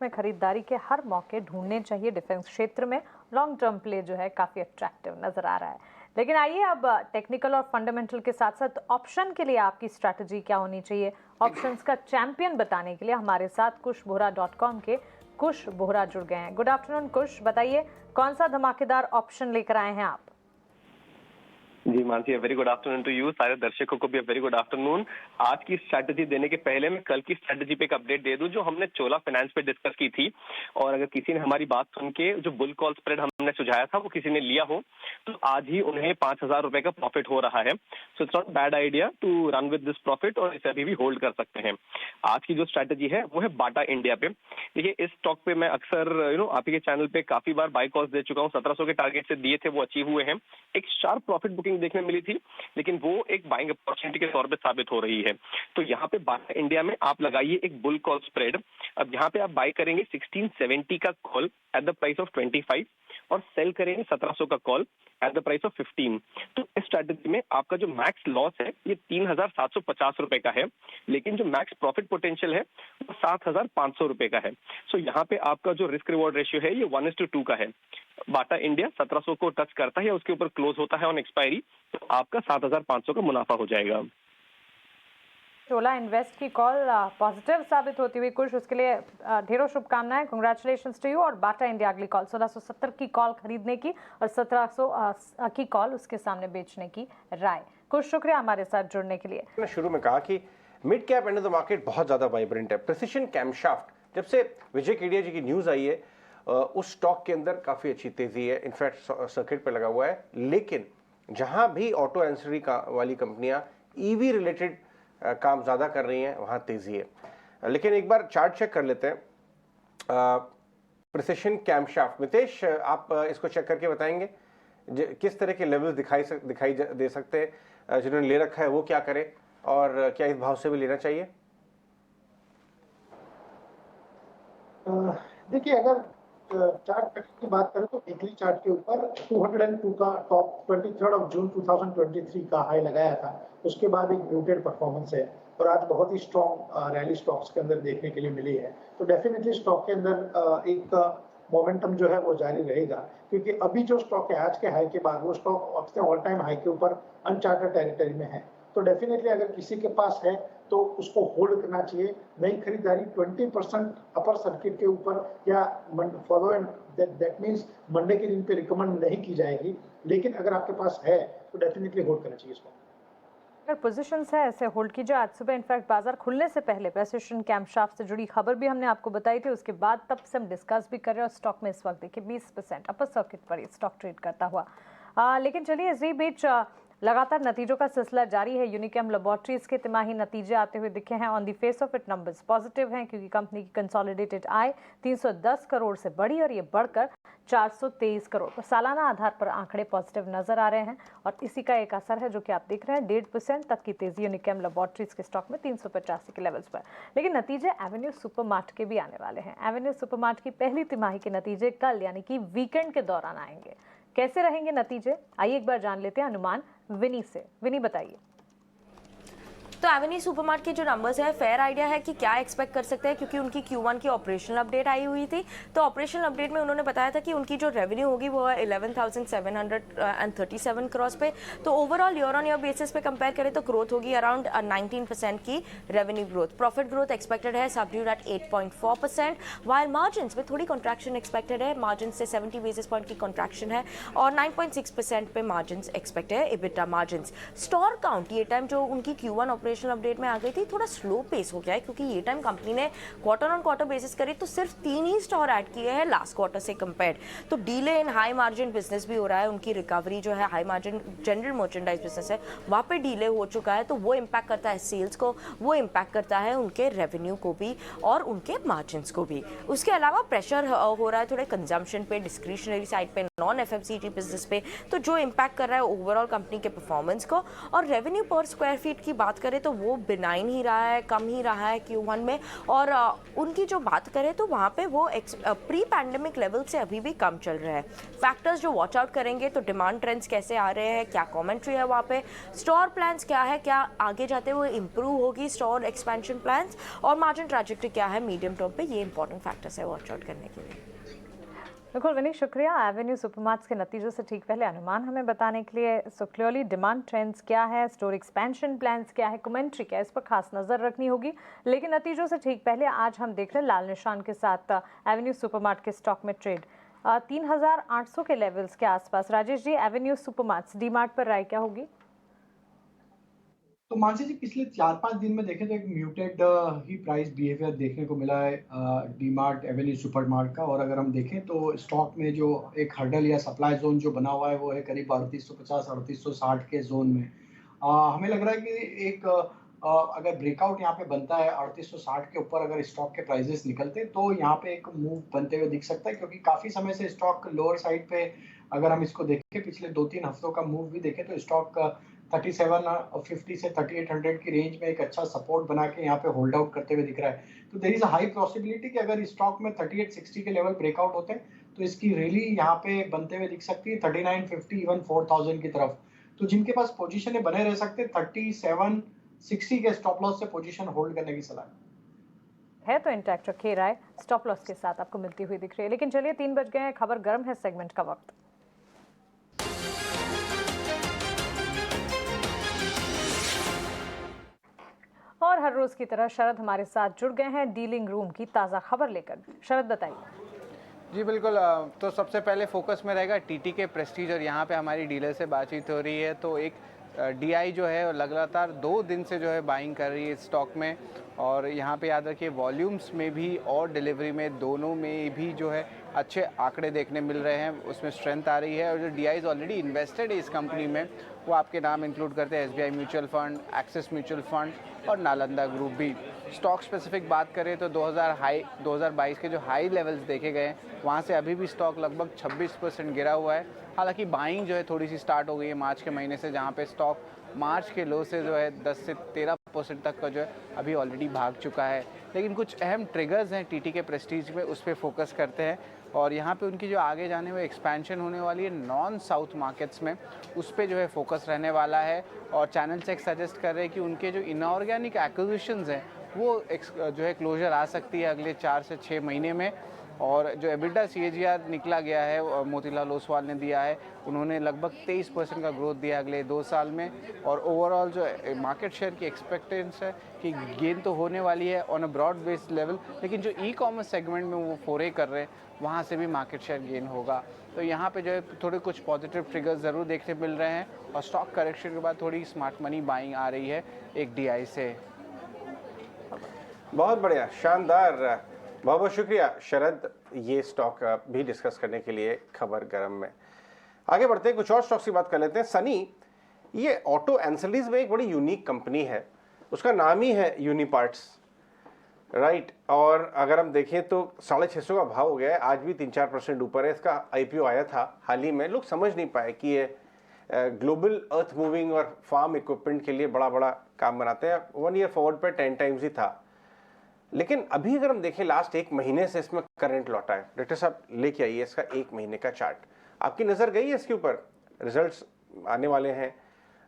Speaker 1: में खरीदारी के हर मौके ढूंढने चाहिए। डिफेंस क्षेत्र में लॉन्ग टर्म प्ले जो है काफी अट्रैक्टिव नजर आ रहा है। लेकिन आइए अब टेक्निकल और फंडामेंटल के साथ साथ ऑप्शन के लिए आपकी स्ट्रैटेजी क्या होनी चाहिए, ऑप्शंस का चैंपियन बताने के लिए हमारे साथ kushbohra.com के कुश बोहरा जुड़ गए हैं। गुड आफ्टरनून कुश, बताइए कौन सा धमाकेदार ऑप्शन लेकर आए हैं आप?
Speaker 9: जी Mansi, very good afternoon to you. सारे दर्शकों को भी वेरी गुड आफ्टरनून। आज की स्ट्रैटेजी देने के पहले मैं कल की स्ट्रैटेजी पे एक अपडेट दे दूं जो हमने चोला फाइनेंस पे डिस्कस की थी। और अगर किसी ने हमारी बात सुन के जो बुल कॉल स्प्रेड हमने सुझाया था वो किसी ने लिया हो तो आज ही उन्हें 5,000 रुपए का प्रॉफिट हो रहा है। So it's not bad idea to run with this profit और इसे अभी भी होल्ड कर सकते हैं। आज की जो स्ट्रैटेजी है वो है बाटा इंडिया पे। देखिए इस स्टॉक पे मैं अक्सर आप ही के चैनल पे काफी बार बाय कॉल्स दे चुका हूँ। 1700 के टारगेट से दिए थे, वो अचीव हुए हैं। एक शार्प प्रॉफिट बुकिंग देखने मिली थी, लेकिन वो एक बाइंग अपॉर्चुनिटी के तौर पे साबित हो रही है। तो यहाँ पे बाटा इंडिया में आप लगाइए एक बुल कॉल स्प्रेड। अब यहाँ पे आप बाय करेंगे 1670 का call at the price of 25 और सेल करेंगे 1700 का call at the price of 15। तो इस स्ट्रैटेजी में आपका जो मैक्स लॉस है ये 3,750 रुपए का है, लेकिन जो मैक्स प्रॉफिट पोटेंशियल है वो 7,500 रुपए का है। सो यहाँ पे आपका जो रिस्क रिवॉर्ड रेशियो है ये 1:2 का है। बाटा इंडिया 1700 को टच करता है या उसके ऊपर क्लोज होता है ऑन एक्सपायरी तो आपका 7,500 का मुनाफा हो जाएगा।
Speaker 1: चोला इन्वेस्ट की कॉल पॉजिटिव साबित होती हुई कुछ, उसके लिए ढेरों शुभकामनाएं, कांग्रेचुलेशंस टू यू। और बाटा इंडिया अगली कॉल 1670 की कॉल खरीदने की और 1700 की कॉल उसके सामने बेचने की राय। कुछ शुक्रिया हमारे साथ जुड़ने के लिए।
Speaker 2: मैंने शुरू में कहा कि mid cap end of the market बहुत ज्यादा वाइब्रेंट है। प्रिसिशन कैमशाफ्ट जब से विजय केडिया जी की न्यूज आई है उस स्टॉक के अंदर काफी अच्छी तेजी है, इनफैक्ट सर्किट पे लगा हुआ है। लेकिन जहां भी ऑटो एंसिलरी वाली कंपनियां ईवी रिलेटेड काम ज्यादा कर रही हैं वहां तेजी है। लेकिन एक बार चार्ट चेक कर लेते हैं। प्रिसिशन कैमशाफ्ट, मितेश आप इसको चेक करके बताएंगे किस तरह के लेवल्स दिखाई दे सकते हैं, जिन्होंने ले रखा है वो क्या करे और क्या इस भाव से भी लेना चाहिए?
Speaker 7: देखिए अगर चार्ट पैटर्न की बात करें तो वीकली चार्ट के ऊपर 202 का टॉप 23 जून 2023 का हाई लगाया था। उसके बाद एक म्यूटेड परफॉर्मेंस है और आज बहुत ही स्ट्रॉन्ग रैली स्टॉक्स के अंदर देखने के लिए मिली है। तो डेफिनेटली स्टॉक के अंदर एक मोमेंटम जो है वो जारी रहेगा, क्योंकि अभी जो स्टॉक है आज के हाई के बाद वो स्टॉक अपने ऑल टाइम हाई के ऊपर अनचार्टेड टेरिटरी में है। तो डेफिनेटली अगर किसी के पास है तो उसको होल्ड करना चाहिए। नई खरीदारी 20% अपर सर्किट के ऊपर या follow and that means Monday के दिन पे रिकमेंड नहीं की जाएगी, लेकिन अगर आपके पास है तो डेफिनेटली होल्ड करना चाहिए इसको।
Speaker 1: अगर पोजीशंस है ऐसे होल्ड कीजिए। आज सुबह इनफैक्ट बाजार खुलने से पहले प्रिसिशन कैमशाफ्ट से जुड़ी खबर भी हमने आपको बताई थी, उसके बाद तब से हम डिस्कस भी कर रहे हैं। और स्टॉक में इस वक्त देखिए 20% अपर सर्किट पर ये स्टॉक ट्रेड करता हुआ। लेकिन चलिए इसी बीच लगातार नतीजों का सिलसिला जारी है। यूनिकेम लैबोरेटरीज के तिमाही नतीजे आते हुए दिखे हैं। On the face of it numbers positive हैं, क्योंकि कंपनी की कंसोलिडेटेड आय 310 करोड़ से बढ़ी और ये बढ़कर 423 करोड़। सालाना आधार पर आंकड़े पॉजिटिव नजर आ रहे हैं और इसी का एक असर है जो कि आप देख रहे हैं 1.5% तक की तेजी यूनिकेम लैबोरेटरीज के स्टॉक में 385 के लेवल्स पर। लेकिन नतीजे एवेन्यू सुपरमार्ट के भी आने वाले हैं। एवेन्यू सुपरमार्ट की पहली तिमाही के नतीजे कल यानी कि वीकेंड के दौरान आएंगे। कैसे रहेंगे नतीजे, आइए एक बार जान लेते हैं अनुमान विनी से। विनी बताइए।
Speaker 10: तो एवेन्यू सुपरमार्ट के जो नंबर्स है फेयर आइडिया है कि क्या एक्सपेक्ट कर सकते हैं, क्योंकि उनकी Q1 की ऑपरेशनल अपडेट आई हुई थी। तो ऑपरेशनल अपडेट में उन्होंने बताया था कि उनकी जो रेवेन्यू होगी वो 11,737 करोड़ पे। तो overall year on year basis पे कंपेयर करें तो ग्रोथ होगी अराउंड 19% की revenue growth. Profit growth expected है सबड्यूड एट 8.4%, वाइल मार्जिन में थोड़ी कॉन्ट्रैक्शन एक्सपेक्टेड है। मार्जिन से 70 बेसिस पॉइंट की कॉन्ट्रैक्शन है और 9.6% पे मार्जिन एक्सपेक्टेड है। EBITDA मार्जिन, स्टोर काउंट ये टाइम जो उनकी Q1 ऑपरेशन ऑपरेशनल अपडेट में आ गई थी, थोड़ा स्लो पेस हो गया है क्योंकि ये टाइम कंपनी ने क्वार्टर ऑन क्वार्टर बेसिस करी तो सिर्फ 3 ही स्टोर ऐड किए हैं लास्ट क्वार्टर से कंपेयर। तो delay in high margin business भी हो रहा है, उनकी रिकवरी जो है high margin general merchandise business है वहाँ पे डीले हो चुका है, तो वो इम्पैक्ट करता है सेल्स को, वो इम्पैक्ट करता है उनके रेवेन्यू को भी और उनके मार्जिन्स को भी। उसके अलावा प्रेशर हो रहा है थोड़े कंजम्पशन पे, डिस्क्रिशनरी साइड पे, नॉन एफएमसीजी बिजनेस पे, तो जो इम्पैक्ट कर रहा है ओवरऑल कंपनी के परफॉर्मेंस को। और रेवेन्यू पर स्क्वायर फीट की बात करें तो वो बिनाइन ही रहा है, कम ही रहा है Q1 में। और उनकी जो बात करें तो वहाँ पे वो प्री पैंडेमिक लेवल से अभी भी कम चल रहा है। फैक्टर्स जो वॉच आउट करेंगे तो डिमांड ट्रेंड्स कैसे आ रहे हैं, क्या कमेंट्री है वहाँ पे, स्टोर प्लान्स क्या है, क्या आगे जाते हुए इंप्रूव होगी स्टोर एक्सपेंशन प्लान्स, और मार्जिन ट्रैजेक्टरी क्या है मीडियम टर्म पे, ये इंपॉर्टेंट फैक्टर्स है वॉच आउट करने के लिए।
Speaker 1: बिल्कुल विनी, शुक्रिया एवेन्यू सुपरमार्ट्स के नतीजों से ठीक पहले अनुमान हमें बताने के लिए। सो क्लियरली डिमांड ट्रेंड्स क्या है, स्टोर एक्सपेंशन प्लान्स क्या है, कमेंट्री क्या है, इस पर खास नजर रखनी होगी। लेकिन नतीजों से ठीक पहले आज हम देख रहे हैं लाल निशान के साथ एवेन्यू सुपरमार्ट के स्टॉक में ट्रेड 3800 के लेवल्स के आसपास। राजेश जी, एवेन्यू सुपरमार्ट्स डीमार्ट पर राय क्या होगी?
Speaker 6: तो मानसी जी, पिछले 4-5 दिन में देखें तो एक म्यूटेड ही प्राइस बिहेवियर देखने को मिला है डीमार्ट एवेन्यू सुपरमार्ट का। और अगर हम देखें तो स्टॉक में जो एक हर्डल या सप्लाई जोन जो बना हुआ है वो है करीब 3850-3860 के जोन में। हमें लग रहा है कि एक अगर ब्रेकआउट यहाँ पे बनता है 3860 के ऊपर, अगर स्टॉक के प्राइजेस निकलते तो यहाँ पे एक मूव बनते हुए दिख सकता है, क्योंकि काफी समय से स्टॉक लोअर साइड पे, अगर हम इसको देखें पिछले 2-3 हफ्तों का मूव भी देखें तो स्टॉक 3750 से 3800 की रेंज में एक अच्छा सपोर्ट बना के यहाँ पे होल्ड आउट करते हुए दिख रहा है। तो there is a high possibility कि अगर स्टॉक में 3860 के लेवल ब्रेकआउट होते हैं तो इसकी रैली यहाँ पे बनते हुए दिख सकती है 3950 इवन 4000 की तरफ। तो जिनके पास पोजीशन है बने रह सकते हैं, 3760 के स्टॉप लॉस से पोजीशन होल्ड करने की सलाह
Speaker 1: है। तो इंटैक्ट रखिए राय, स्टॉप लॉस के साथ आपको मिलती हुई दिख रही है। लेकिन चलिए 3 बज गए हैं, खबर गर्म है सेगमेंट का वक्त। और हर रोज की तरह शरद हमारे साथ जुड़ गए हैं डीलिंग रूम की ताज़ा खबर लेकर। शरद बताइए।
Speaker 11: जी बिल्कुल, तो सबसे पहले फोकस में रहेगा टीटी के प्रेस्टीज, और यहाँ पे हमारी डीलर से बातचीत हो रही है। तो एक डीआई जो है लगातार 2 दिन से जो है बाइंग कर रही है स्टॉक में, और यहाँ पे याद रखिए वॉल्यूम्स में भी और डिलीवरी में दोनों में भी जो है अच्छे आंकड़े देखने मिल रहे हैं, उसमें स्ट्रेंथ आ रही है। और जो डीआईज ऑलरेडी इन्वेस्टेड है इस कंपनी में वो आपके नाम इंक्लूड करते हैं SBI mutual fund, axis mutual fund और नालंदा ग्रुप भी। स्टॉक स्पेसिफिक बात करें तो 2022 के जो हाई लेवल्स देखे गए हैं वहाँ से अभी भी स्टॉक लगभग 26% गिरा हुआ है। हालांकि बाइंग जो है थोड़ी सी स्टार्ट हो गई है मार्च के महीने से, जहाँ पे स्टॉक मार्च के लो से जो है 10 से 13% तक का जो है अभी ऑलरेडी भाग चुका है। लेकिन कुछ अहम ट्रिगर्स हैं टीटी के प्रेस्टीज में, उस पर फोकस करते हैं। और यहाँ पे उनकी जो आगे जाने में एक्सपेंशन होने वाली है नॉन साउथ मार्केट्स में, उस पर जो है फोकस रहने वाला है। और चैनल चेक सजेस्ट कर रहे हैं कि उनके जो इनऑर्गेनिक एक्विजिशंस हैं वो जो है क्लोजर आ सकती है अगले 4 से 6 महीने में। और जो एबिटा CAGR निकला गया है मोतीलाल ओसवाल ने दिया है, उन्होंने लगभग 23% का ग्रोथ दिया अगले 2 साल में। और ओवरऑल जो मार्केट शेयर की एक्सपेक्टेंस है कि गेन तो होने वाली है on a broad based level, लेकिन जो ई कॉमर्स सेगमेंट में वो फोरे कर रहे हैं वहाँ से भी मार्केट शेयर गेन होगा। तो यहाँ पे जो है थोड़े कुछ पॉजिटिव ट्रिगर्स ज़रूर देखने मिल रहे हैं। और स्टॉक करेक्शन के बाद थोड़ी स्मार्ट मनी बाइंग आ रही है एक DI से।
Speaker 2: बहुत बढ़िया, शानदार, बहुत बहुत शुक्रिया शरद, ये स्टॉक भी डिस्कस करने के लिए खबर गरम में। आगे बढ़ते हैं, कुछ और स्टॉक्स की बात कर लेते हैं। सनी, ये ऑटो एंसिलरीज में एक बड़ी यूनिक कंपनी है, उसका नाम ही है यूनिपार्ट्स, राइट। और अगर हम देखें तो 650 का भाव हो गया है, आज भी 3-4% ऊपर है। इसका IPO आया था हाल ही में, लोग समझ नहीं पाए कि ये ग्लोबल अर्थ मूविंग और फार्म इक्विपमेंट के लिए बड़ा बड़ा काम बनाते हैं। 1 ईयर फॉरवर्ड पे 10 टाइम्स ही था। लेकिन अभी अगर हम देखें लास्ट 1 महीने से इसमें करंट लौटा है। डायरेक्टर साहब लेके आइए इसका 1 महीने का चार्ट, आपकी नज़र गई है इसके ऊपर? रिजल्ट्स आने वाले हैं,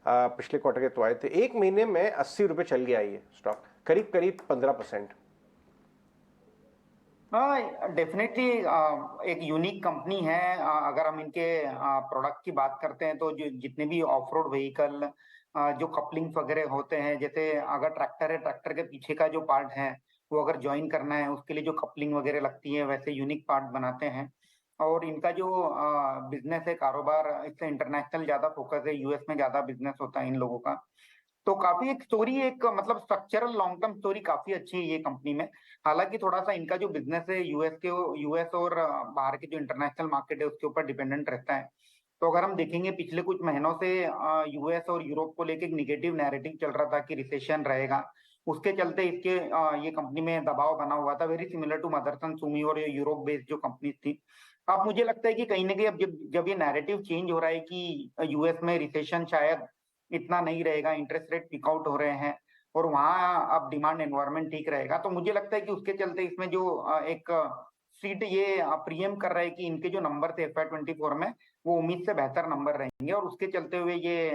Speaker 2: पिछले क्वार्टर के तो आए थे। 1 महीने में 80 रुपये चल गया ये स्टॉक, करीब करीब 15%।
Speaker 8: डेफिनेटली एक यूनिक कंपनी है। अगर हम इनके प्रोडक्ट की बात करते हैं तो जो जितने भी ऑफ रोड व्हीकल जो कपलिंग वगैरह होते हैं, जैसे अगर ट्रैक्टर है, ट्रैक्टर के पीछे का जो पार्ट है वो अगर ज्वाइन करना है उसके लिए जो कपलिंग वगैरह लगती है, वैसे यूनिक पार्ट बनाते हैं। और इनका जो बिजनेस है, कारोबार, इससे इंटरनेशनल ज्यादा फोकस है, US में ज्यादा बिजनेस होता है इन लोगों का। तो काफी एक स्टोरी, एक मतलब स्ट्रक्चरल लॉन्ग टर्म स्टोरी काफी अच्छी है ये कंपनी में। हालांकि थोड़ा सा इनका जो बिजनेस है यूएस और बाहर के जो इंटरनेशनल मार्केट है उसके ऊपर डिपेंडेंट रहता है। तो अगर हम देखेंगे पिछले कुछ महीनों से यूएस और यूरोप को लेके एक निगेटिव नैरेटिव चल रहा था कि रिसेशन रहेगा, उसके चलते इसके ये कंपनी में दबाव बना हुआ था, very similar to Motherson Sumi और यूरोप बेस्ड जो कंपनी थी। अब मुझे लगता है कि कहीं ना कहीं अब जब ये नैरेटिव चेंज हो रहा है कि यूएस में रिसेशन शायद इतना नहीं रहेगा, इंटरेस्ट रेट पिक आउट हो रहे हैं और वहां अब डिमांड एनवायरनमेंट ठीक रहेगा, तो मुझे लगता है कि उसके चलते इसमें जो एक सीट ये प्रीएम कर रहा है कि इनके जो नंबर थे FY24 में वो उम्मीद से बेहतर नंबर रहेंगे, और उसके चलते हुए ये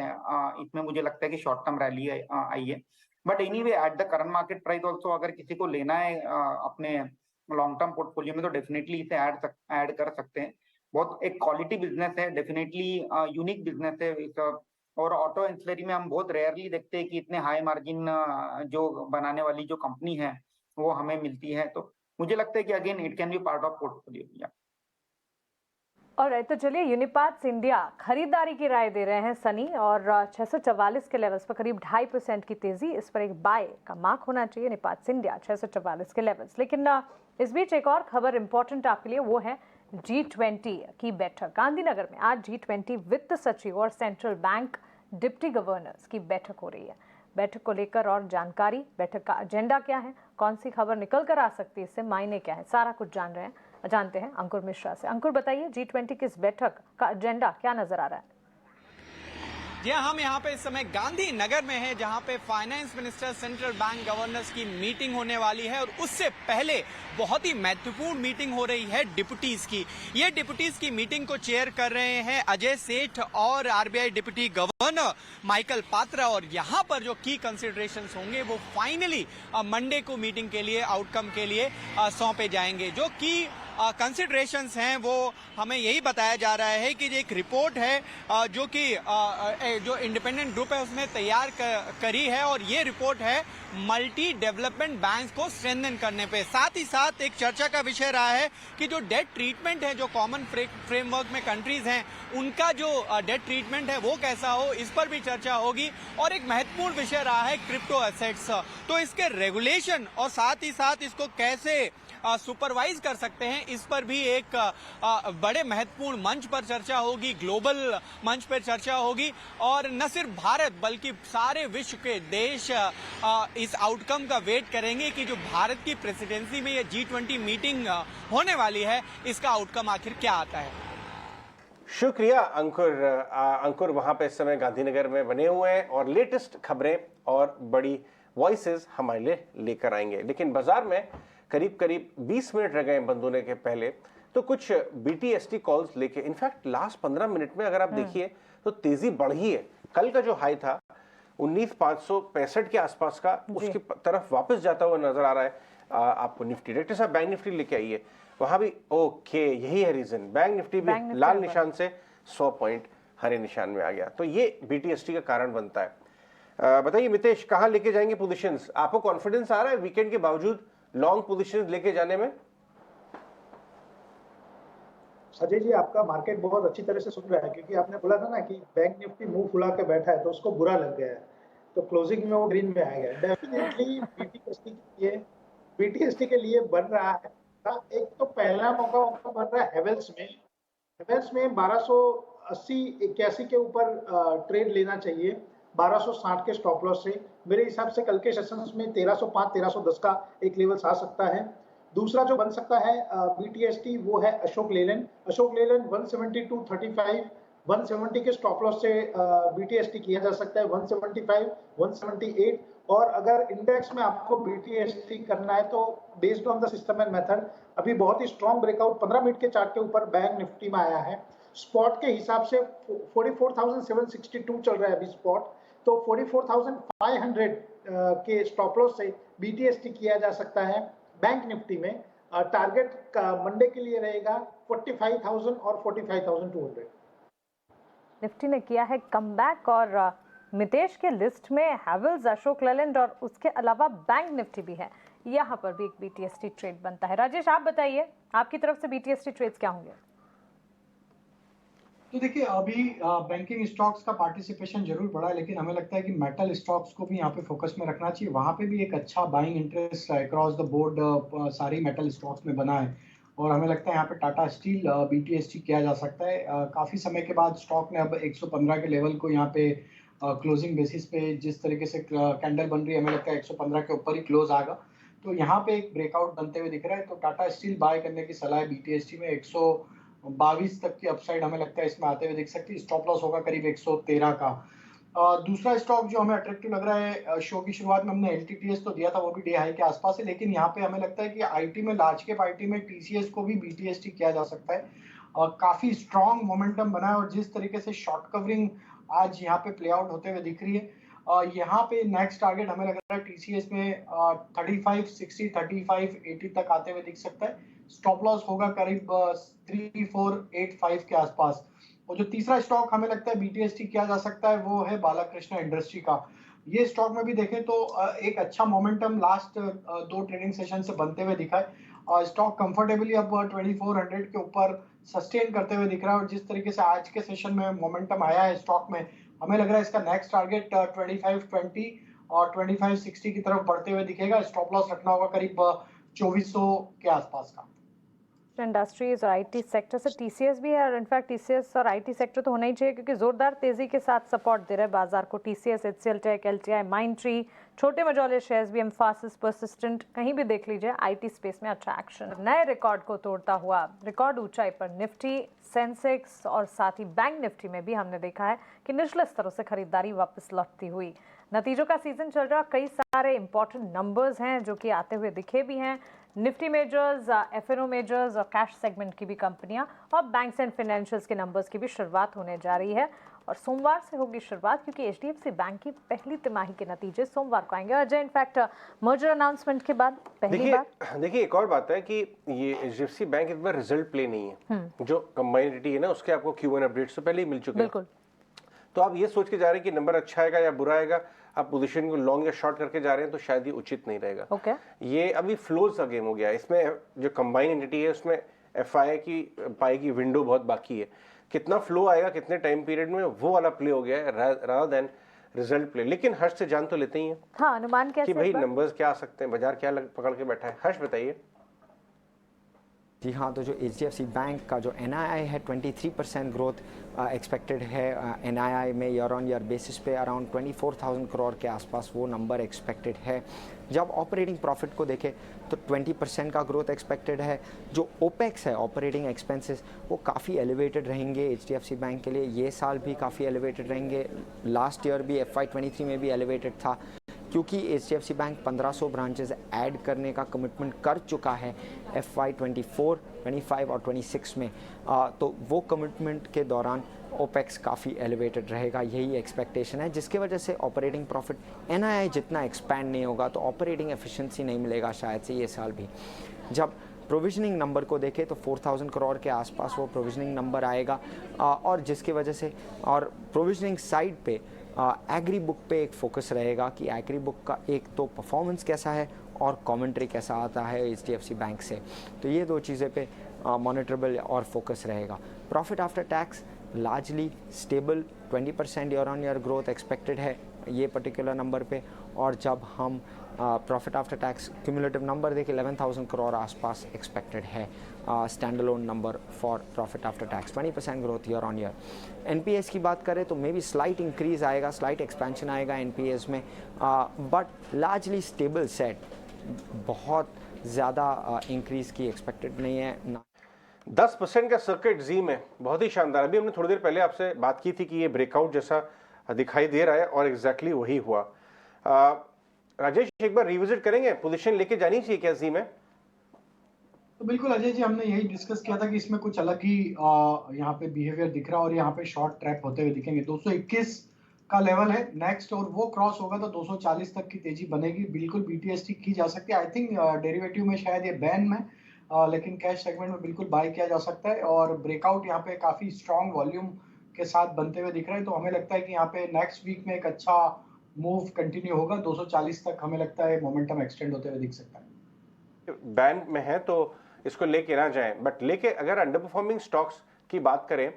Speaker 8: इसमें मुझे लगता है कि शॉर्ट टर्म रैली आई है। But anyway at the current market price also अगर किसी को लेना है अपने लॉन्ग टर्म पोर्टफोलियो में तो डेफिनेटली इसे ऐड कर सकते हैं। बहुत एक क्वालिटी बिजनेस है, डेफिनेटली यूनिक बिजनेस है और ऑटो एंसिलरी में हम बहुत रेयरली देखते हैं कि इतने हाई मार्जिन जो बनाने वाली जो कंपनी है वो हमें मिलती है, तो मुझे लगता है कि again it can be part of portfolio.
Speaker 1: और तो चलिए यूनिपार्ट्स इंडिया खरीदारी की राय दे रहे हैं सनी, और 644 के लेवल्स पर करीब 2.5% की तेजी, इस पर एक बाय का मार्क होना चाहिए यूनिपार्ट्स इंडिया 644 के लेवल्स। लेकिन इस बीच एक और खबर इंपॉर्टेंट आपके लिए, वो है G20 की बैठक। गांधीनगर में आज G20 वित्त सचिव और सेंट्रल बैंक डिप्टी गवर्नर्स की बैठक हो रही है। बैठक को लेकर और जानकारी, बैठक का एजेंडा क्या है, कौन सी खबर निकल कर आ सकती है, इससे मायने क्या है, सारा कुछ जानते हैं अंकुर मिश्रा से। अंकुर बताइए, G20 की इस बैठक का एजेंडा क्या नजर आ रहा है?
Speaker 11: जी हम यहाँ पे इस समय गांधीनगर में हैं, जहाँ पे finance minister, central bank governors की मीटिंग होने वाली है, और उससे पहले बहुत ही महत्वपूर्ण मीटिंग हो रही है डिप्टीज की। ये डिप्टीज की मीटिंग को चेयर कर रहे हैं अजय सेठ और RBI deputy governor Michael Patra, और यहाँ पर जो की कंसिडरेशंस होंगे वो फाइनली मंडे को मीटिंग के लिए, आउटकम के लिए सौंपे जाएंगे। जो की कंसिडरेशंस हैं वो हमें यही बताया जा रहा है कि एक रिपोर्ट है जो कि जो इंडिपेंडेंट ग्रुप है उसने तैयार करी है, और ये रिपोर्ट है मल्टी डेवलपमेंट बैंक्स को स्ट्रेंथन करने पे। साथ ही साथ एक चर्चा का विषय रहा है कि जो डेट ट्रीटमेंट है, जो कॉमन फ्रेमवर्क में कंट्रीज हैं उनका जो डेट ट्रीटमेंट है वो कैसा हो, इस पर भी चर्चा होगी। और एक महत्वपूर्ण विषय रहा है क्रिप्टो एसेट्स, तो इसके रेगुलेशन और साथ ही साथ इसको कैसे सुपरवाइज कर सकते हैं, इस पर भी एक बड़े महत्वपूर्ण मंच पर चर्चा होगी, ग्लोबल मंच पर चर्चा होगी। और न सिर्फ भारत बल्कि सारे विश्व के देश इस आउटकम का वेट करेंगे कि जो भारत की प्रेसिडेंसी में ये G20 मीटिंग होने वाली है, इसका आउटकम आखिर क्या आता है।
Speaker 2: शुक्रिया अंकुर वहां पे इस समय गांधीनगर में बने हुए हैं और लेटेस्ट खबरें और बड़ी वॉइसेस हमारे लिए लेकर आएंगे। लेकिन बाजार में करीब 20 मिनट रह गए बंद होने के पहले, तो कुछ BTST कॉल्स लेके, इनफैक्ट लास्ट 15 मिनट में अगर आप देखिए तो तेजी बढ़ी है। कल का जो हाई था 19,565 के आसपास का, उसकी तरफ वापस जाता हुआ नजर आ रहा है। आपको निफ्टी, डायरेक्टर साहब बैंक निफ्टी लेके आइए, वहां भी ओके, यही है रीजन, बैंक निफ्टी भी लाल निशान से 100 पॉइंट हरे निशान में आ गया, तो ये BTST का कारण बनता है। बताइए मितेश, कहां लेके जाएंगे पोजीशंस? आपको कॉन्फिडेंस आ रहा है वीकेंड के बावजूद लॉन्ग पोजीशंस लेके जाने में?
Speaker 7: अजय जी, आपका मार्केट बहुत अच्छी तरह से सुन रहा है, क्योंकि आपने बोला था ना कि बैंक निफ्टी मुंह फुला के बैठा है तो उसको बुरा लग गया है, तो क्लोजिंग में वो ग्रीन में आ गया। डेफिनेटली BTST के लिए बन रहा है। एक तो पहला मौका बन रहा है हेवेल्स में 1280-81 के ऊपर ट्रेड लेना चाहिए, 1260 के स्टॉप लॉस से। मेरे हिसाब से कल के सेशंस में 1305-1310 का एक लेवल आ सकता है। दूसरा जो बन सकता है BTST, वो है अशोक लेलैंड 172.35, 170 के स्टॉप लॉस से BTST किया जा सकता है, 175, 178। और अगर इंडेक्स में आपको BTST करना है तो based on the system and method, अभी बहुत ही स्ट्रॉन्ग ब्रेकआउट 15 मिनट के चार्ट के ऊपर बैंक निफ्टी में आया है। स्पॉट के हिसाब से 44,762 चल रहा है अभी स्पॉट, तो 44,500 के स्टॉप लॉस से BTST किया जा सकता है। बैंक निफ्टी में टारगेट का मंडे के लिए रहेगा 45,000 और 45,200।
Speaker 1: निफ्टी ने किया है कमबैक, और मितेश के लिस्ट में हैवेल्स, अशोक लेलैंड और उसके अलावा बैंक निफ्टी भी है। यहाँ पर भी एक BTST ट्रेड बनता है। राजेश, आप बताइए, आपकी तरफ से BTST ट्रेड्स क्या होंगे?
Speaker 6: तो देखिए अभी बैंकिंग स्टॉक्स का पार्टिसिपेशन जरूर बढ़ा है, लेकिन हमें लगता है कि मेटल स्टॉक्स को भी यहाँ पे फोकस में रखना चाहिए। वहाँ पे भी एक अच्छा buying interest across the board सारी मेटल स्टॉक्स में बना है, और हमें लगता है यहाँ पे टाटा स्टील BTST किया जा सकता है। काफी समय के बाद स्टॉक ने अब 115 के लेवल को यहाँ पे क्लोजिंग बेसिस पे जिस तरीके से कैंडल बन रही है, हमें लगता है 115 के ऊपर ही क्लोज आएगा। तो यहाँ पे एक ब्रेकआउट बनते हुए दिख रहा है, तो टाटा स्टील बाय करने की सलाह है। BTST में 122 तक की अपसाइड हमें लगता है इसमें आते हुए दिख सकती है। स्टॉप लॉस होगा करीब 113 का। दूसरा स्टॉक जो हमें अट्रैक्टिव लग रहा है, शो की शुरुआत में हमने LTTS तो दिया था, वो भी डे हाई के आसपास है, लेकिन यहाँ पे हमें लगता है कि IT में, लार्ज कैप IT में TCS को भी BTST किया जा सकता है। काफी स्ट्रॉन्ग मोमेंटम बना है, और जिस तरीके से शॉर्ट कवरिंग आज यहाँ पे प्ले आउट होते हुए दिख रही है, यहाँ पे नेक्स्ट टारगेट हमें लग रहा है TCS में 3560 3580 तक आते हुए दिख सकता है। स्टॉप लॉस होगा करीब 3485 के आसपास। और जो तीसरा स्टॉक हमें लगता है BTST किया जा सकता है, वो है बालाकृष्ण इंडस्ट्री का। ये स्टॉक में भी देखें तो एक अच्छा मोमेंटम लास्ट 2 ट्रेडिंग सेशन से बनते हुए दिखा है। स्टॉक कंफर्टेबली अब 2400 के ऊपर सस्टेन करते हुए दिख रहा है, और जिस तरीके से आज के सेशन में मोमेंटम आया है स्टॉक में, हमें लग रहा है इसका नेक्स्ट टारगेट 2520 और 2560 की तरफ बढ़ते हुए दिखेगा। स्टॉप लॉस रखना होगा करीब 2400 के आसपास का।
Speaker 1: इंडस्ट्रीज और IT सेक्टर से TCS भी है, और इनफैक्ट TCS और IT सेक्टर तो होना ही चाहिए, क्योंकि जोरदार तेजी के साथ सपोर्ट दे रहे हैं बाजार को TCS, HCL Tech, LTI, Mindtree, छोटे मझोले शेयर्स भी, एम्फासिस, परसिस्टेंट, कहीं भी देख लीजिए IT स्पेस में अच्छा एक्शन। नए रिकॉर्ड को तोड़ता हुआ रिकॉर्ड ऊंचाई पर निफ्टी, सेंसेक्स और साथ ही बैंक निफ्टी में भी हमने देखा है कि निचले स्तरों से खरीदारी वापस लौटती हुई। नतीजों का सीजन चल रहा, कई सारे इंपॉर्टेंट नंबर्स हैं जो कि आते हुए दिखे भी हैं। निफ्टी मेजर्स, FNO मेजर्स और कैश सेगमेंट की भी कंपनियां और बैंक्स एंड फाइनेंशियल्स के नंबर्स की भी शुरुआत होने जा रही है, और सोमवार से होगी शुरुआत, क्योंकि HDFC बैंक की पहली तिमाही के नतीजे सोमवार को आएंगे। और अजय, इनफैक्ट मर्जर अनाउंसमेंट के बाद पहली बार
Speaker 2: देखिए एक और बात है कि ये HDFC बैंक इस बार रिजल्ट प्ले नहीं है। जो कंबाइंड एंटिटी है ना, उसके आपको Q1 अपडेट से पहले ही मिल चुके हैं, तो आप ये सोच के जा रहे हैं कि नंबर अच्छा आएगा या बुरा आएगा, आप पोजीशन को लॉन्ग या शॉर्ट करके जा रहे हैं, तो शायद ये उचित नहीं रहेगा। ये अभी फ्लोज का गेम हो गया है। इसमें जो कंबाइंड एंटिटी है उसमें FI की पाई की विंडो बहुत बाकी है। कितना फ्लो आएगा कितने टाइम पीरियड में, वो वाला प्ले हो गया है रादर देन रिजल्ट प्ले। लेकिन हर्ष से जान तो लेते ही हैं।
Speaker 1: हाँ, अनुमान कैसे
Speaker 2: कि भाई नंबर्स क्या आ सकते हैं, बाजार क्या पकड़ के बैठा है। हर्ष बताइए।
Speaker 12: जी हाँ, तो जो HDFC बैंक का जो NII है 23% ग्रोथ एक्सपेक्टेड है। NII में ईयर ऑन ईयर बेसिस पे अराउंड 24,000 करोड़ के आसपास वो नंबर एक्सपेक्टेड है। जब ऑपरेटिंग प्रॉफिट को देखें तो 20% का ग्रोथ एक्सपेक्टेड है। जो OPEX है, ऑपरेटिंग एक्सपेंसेस, वो काफ़ी एलिवेटेड रहेंगे HDFC बैंक के लिए। ये साल भी काफ़ी एलिवेटेड रहेंगे, लास्ट ईयर भी FY23 में भी एलिवेटेड था, क्योंकि HDFC बैंक 1500 ब्रांचेस ऐड करने का कमिटमेंट कर चुका है FY24, 25 और 26 में। तो वो कमिटमेंट के दौरान OPEX काफ़ी एलिवेटेड रहेगा, यही एक्सपेक्टेशन है, जिसकी वजह से ऑपरेटिंग प्रॉफिट NII जितना एक्सपैंड नहीं होगा, तो ऑपरेटिंग एफिशिएंसी नहीं मिलेगा शायद से ये साल भी। जब प्रोविजनिंग नंबर को देखें तो 4000 करोड़ के आसपास वो प्रोविजनिंग नंबर आएगा, और जिसकी वजह से, और प्रोविजनिंग साइड पे एग्री बुक पे एक फोकस रहेगा कि एग्री बुक का एक तो परफॉर्मेंस कैसा है और कमेंट्री कैसा आता है HDFC बैंक से, तो ये दो चीज़ें पे मॉनिटरेबल और फोकस रहेगा। Profit after tax largely stable, 20% year on year growth expected है ये पर्टिकुलर नंबर पे। और जब हम profit after tax cumulative number देखें 11,000 करोड़ आसपास एक्सपेक्टेड है stand alone number for profit after tax, 20% growth year on year. NPS की बात करें तो मे बी स्लाइट इंक्रीज आएगा, स्लाइट एक्सपेंशन आएगा NPS में, बट लार्जली स्टेबल सेट, बहुत ज़्यादा इंक्रीज की एक्सपेक्टेड नहीं है।
Speaker 2: 10% का सर्किट जी में बहुत ही शानदार। अभी हमने थोड़ी देर पहले आपसे बात की थी कि ये ब्रेकआउट जैसा दिखाई दे रहा है, और एग्जैक्टली वही हुआ। राजेश, एक बार रिविजिट करेंगे, पोजीशन लेके जानी चाहिए क्या जी में?
Speaker 6: तो बिल्कुल अजय जी, हमने यही डिस्कस किया था कि इसमें कुछ अलग ही यहाँ पे बिहेवियर दिख रहा है, और यहाँ पे शॉर्ट ट्रैप होते हुए दिखेंगे। 221 का लेवल है नेक्स्ट, और वो क्रॉस होगा तो 240 तक की तेजी बनेगी। बिल्कुल BTST की जा सकती है। आई थिंक डेरिवेटिव में शायद ये बैन में, लेकिन कैश सेगमेंट में बिल्कुल बाय किया जा सकता है। और ब्रेकआउट यहाँ पे काफी स्ट्रॉन्ग वॉल्यूम के साथ बनते हुए दिख रहा है, तो हमें लगता है कि यहाँ पे नेक्स्ट वीक में एक अच्छा मूव कंटिन्यू होगा। 240 तक हमें लगता है मोमेंटम एक्सटेंड होते हुए दिख सकता है।
Speaker 2: बैन में है तो इसको लेके ना जाएं, बट लेके अगर अंडर परफॉर्मिंग स्टॉक्स की बात करें,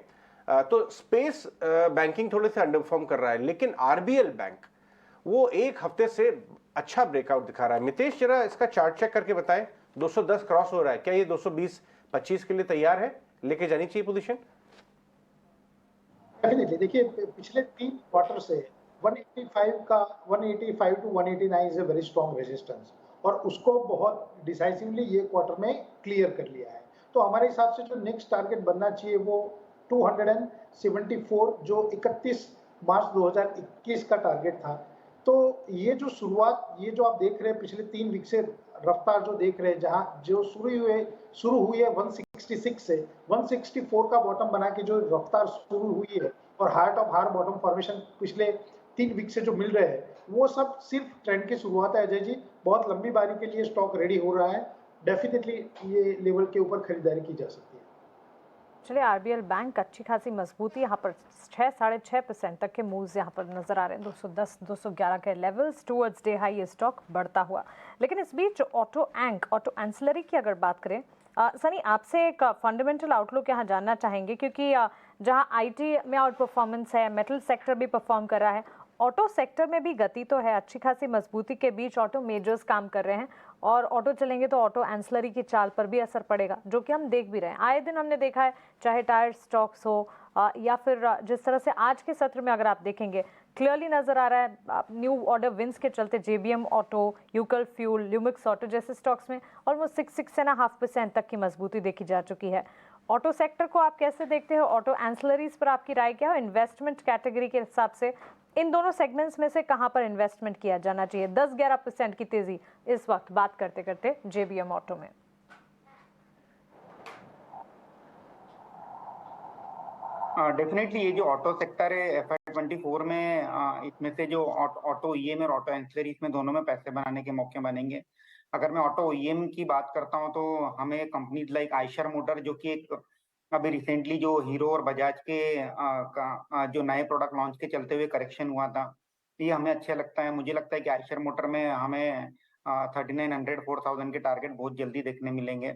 Speaker 2: तो स्पेस बैंकिंग थोड़े से अंडरपरफॉर्म कर रहा है, लेकिन आरबीएल बैंक वो एक हफ्ते से अच्छा ब्रेकआउट दिखा रहा है। मितेश जरा इसका चार्ट चेक करके बताएं, 210 क्रॉस हो रहा है, क्या ये 220-25 के लिए तैयार है, लेके जानी चाहिए पोजीशन?
Speaker 7: डेफिनेटली देखिए पिछले 3 क्वार्टर से 185 to 189 is a very strong resistance और उसको बहुत डिसाइसिवली ये क्वार्टर में क्लियर कर लिया है। तो हमारे हिसाब से जो नेक्स्ट टारगेट बनना चाहिए वो 274 जो 31 मार्च 2021 का टारगेट था। तो ये जो शुरुआत, ये जो आप देख रहे हैं पिछले 3 वीक से रफ्तार जो देख रहे हैं, जहां जो शुरू हुई है 166 से 164 का बॉटम बना के जो रफ्तार शुरू हुई है और heart of heart bottom formation पिछले 3 वीक से जो मिल रहे हैं, वो सब सिर्फ ट्रेंड की शुरुआत है अजय जी। बहुत लंबी बारी के लिए स्टॉक रेडी हो रहा है, डेफिनेटली ये लेवल के ऊपर खरीदारी की जा सकती है।
Speaker 1: चलिए, आरबीएल बैंक अच्छी खासी मजबूती यहाँ पर 6-6.5% तक के मूव्स यहाँ पर नजर आ रहे हैं। 210-211 के लेवल्स टूवर्ड्स डे हाई ये स्टॉक बढ़ता हुआ। लेकिन इस बीच ऑटो एंसिलरी की अगर बात करें, सनी आपसे एक फंडामेंटल आउटलुक यहाँ जानना चाहेंगे, क्योंकि जहाँ आईटी में आउट परफॉर्मेंस है, मेटल सेक्टर भी परफॉर्म कर रहा है, ऑटो सेक्टर में भी गति तो है, अच्छी खासी मजबूती के बीच ऑटो मेजर्स काम कर रहे हैं और ऑटो चलेंगे तो ऑटो एंसिलरी की चाल पर भी असर पड़ेगा, जो कि हम देख भी रहे हैं। आए दिन हमने देखा है, चाहे टायर स्टॉक्स हो या फिर जिस तरह से आज के सत्र में अगर आप देखेंगे क्लियरली नजर आ रहा है न्यू ऑर्डर विंस के चलते JBM auto, UCAL fuel, Lumax auto जैसे स्टॉक्स में ऑलमोस्ट 6.5% तक की मजबूती देखी जा चुकी है। ऑटो सेक्टर को आप कैसे देखते हो? ऑटो एंसिलरीज पर आपकी राय क्या है? इन्वेस्टमेंट कैटेगरी के हिसाब से इन दोनों सेगमेंट्स में से कहां पर इन्वेस्टमेंट किया जाना चाहिए? 10-11% की तेजी इस वक्त बात करते करते जेबीएम ऑटो में।
Speaker 8: डेफिनेटली ये जो ऑटो सेक्टर है FY24 में इसमें से जो ऑटो ईएम और ऑटो एंसिलरी इसमें दोनों में पैसे बनाने के मौके बनेंगे। अगर मैं ऑटो ईएम की बात करता हूं तो हमें कंपनीज लाइक आयशर मोटर, जो कि एक अभी रिसेंटली जो हीरो और बजाज के जो नए प्रोडक्ट लॉन्च के चलते हुए करेक्शन हुआ था, ये हमें अच्छा लगता है। मुझे लगता है कि आयशर मोटर में हमें 3900-4000 के टारगेट बहुत जल्दी देखने मिलेंगे।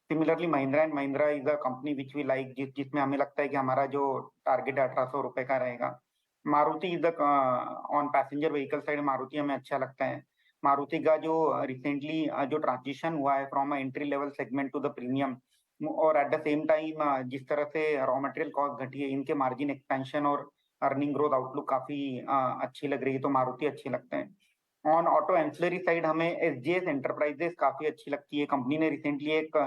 Speaker 8: Similarly Mahindra and Mahindra is a company which we like, जिसमें हमें लगता है कि हमारा जो टारगेट 1800 रुपए का रहेगा। Maruti is on passenger vehicle side, Maruti हमें अच्छा लगता है। मारुति का जो रिसेंटली जो ट्रांजिशन हुआ है from entry level segment to the premium, और एट द सेम टाइम जिस तरह से रॉ मटेरियल कॉस्ट घटी है, इनके मार्जिन एक्सपेंशन और अर्निंग ग्रोथ आउटलुक काफी अच्छी लग रही है, तो मारुति अच्छी लगते हैं। ऑन ऑटो एंसिलरी साइड हमें एसजीएस एंटरप्राइजेस काफी अच्छी लगती है। कंपनी ने रिसेंटली एक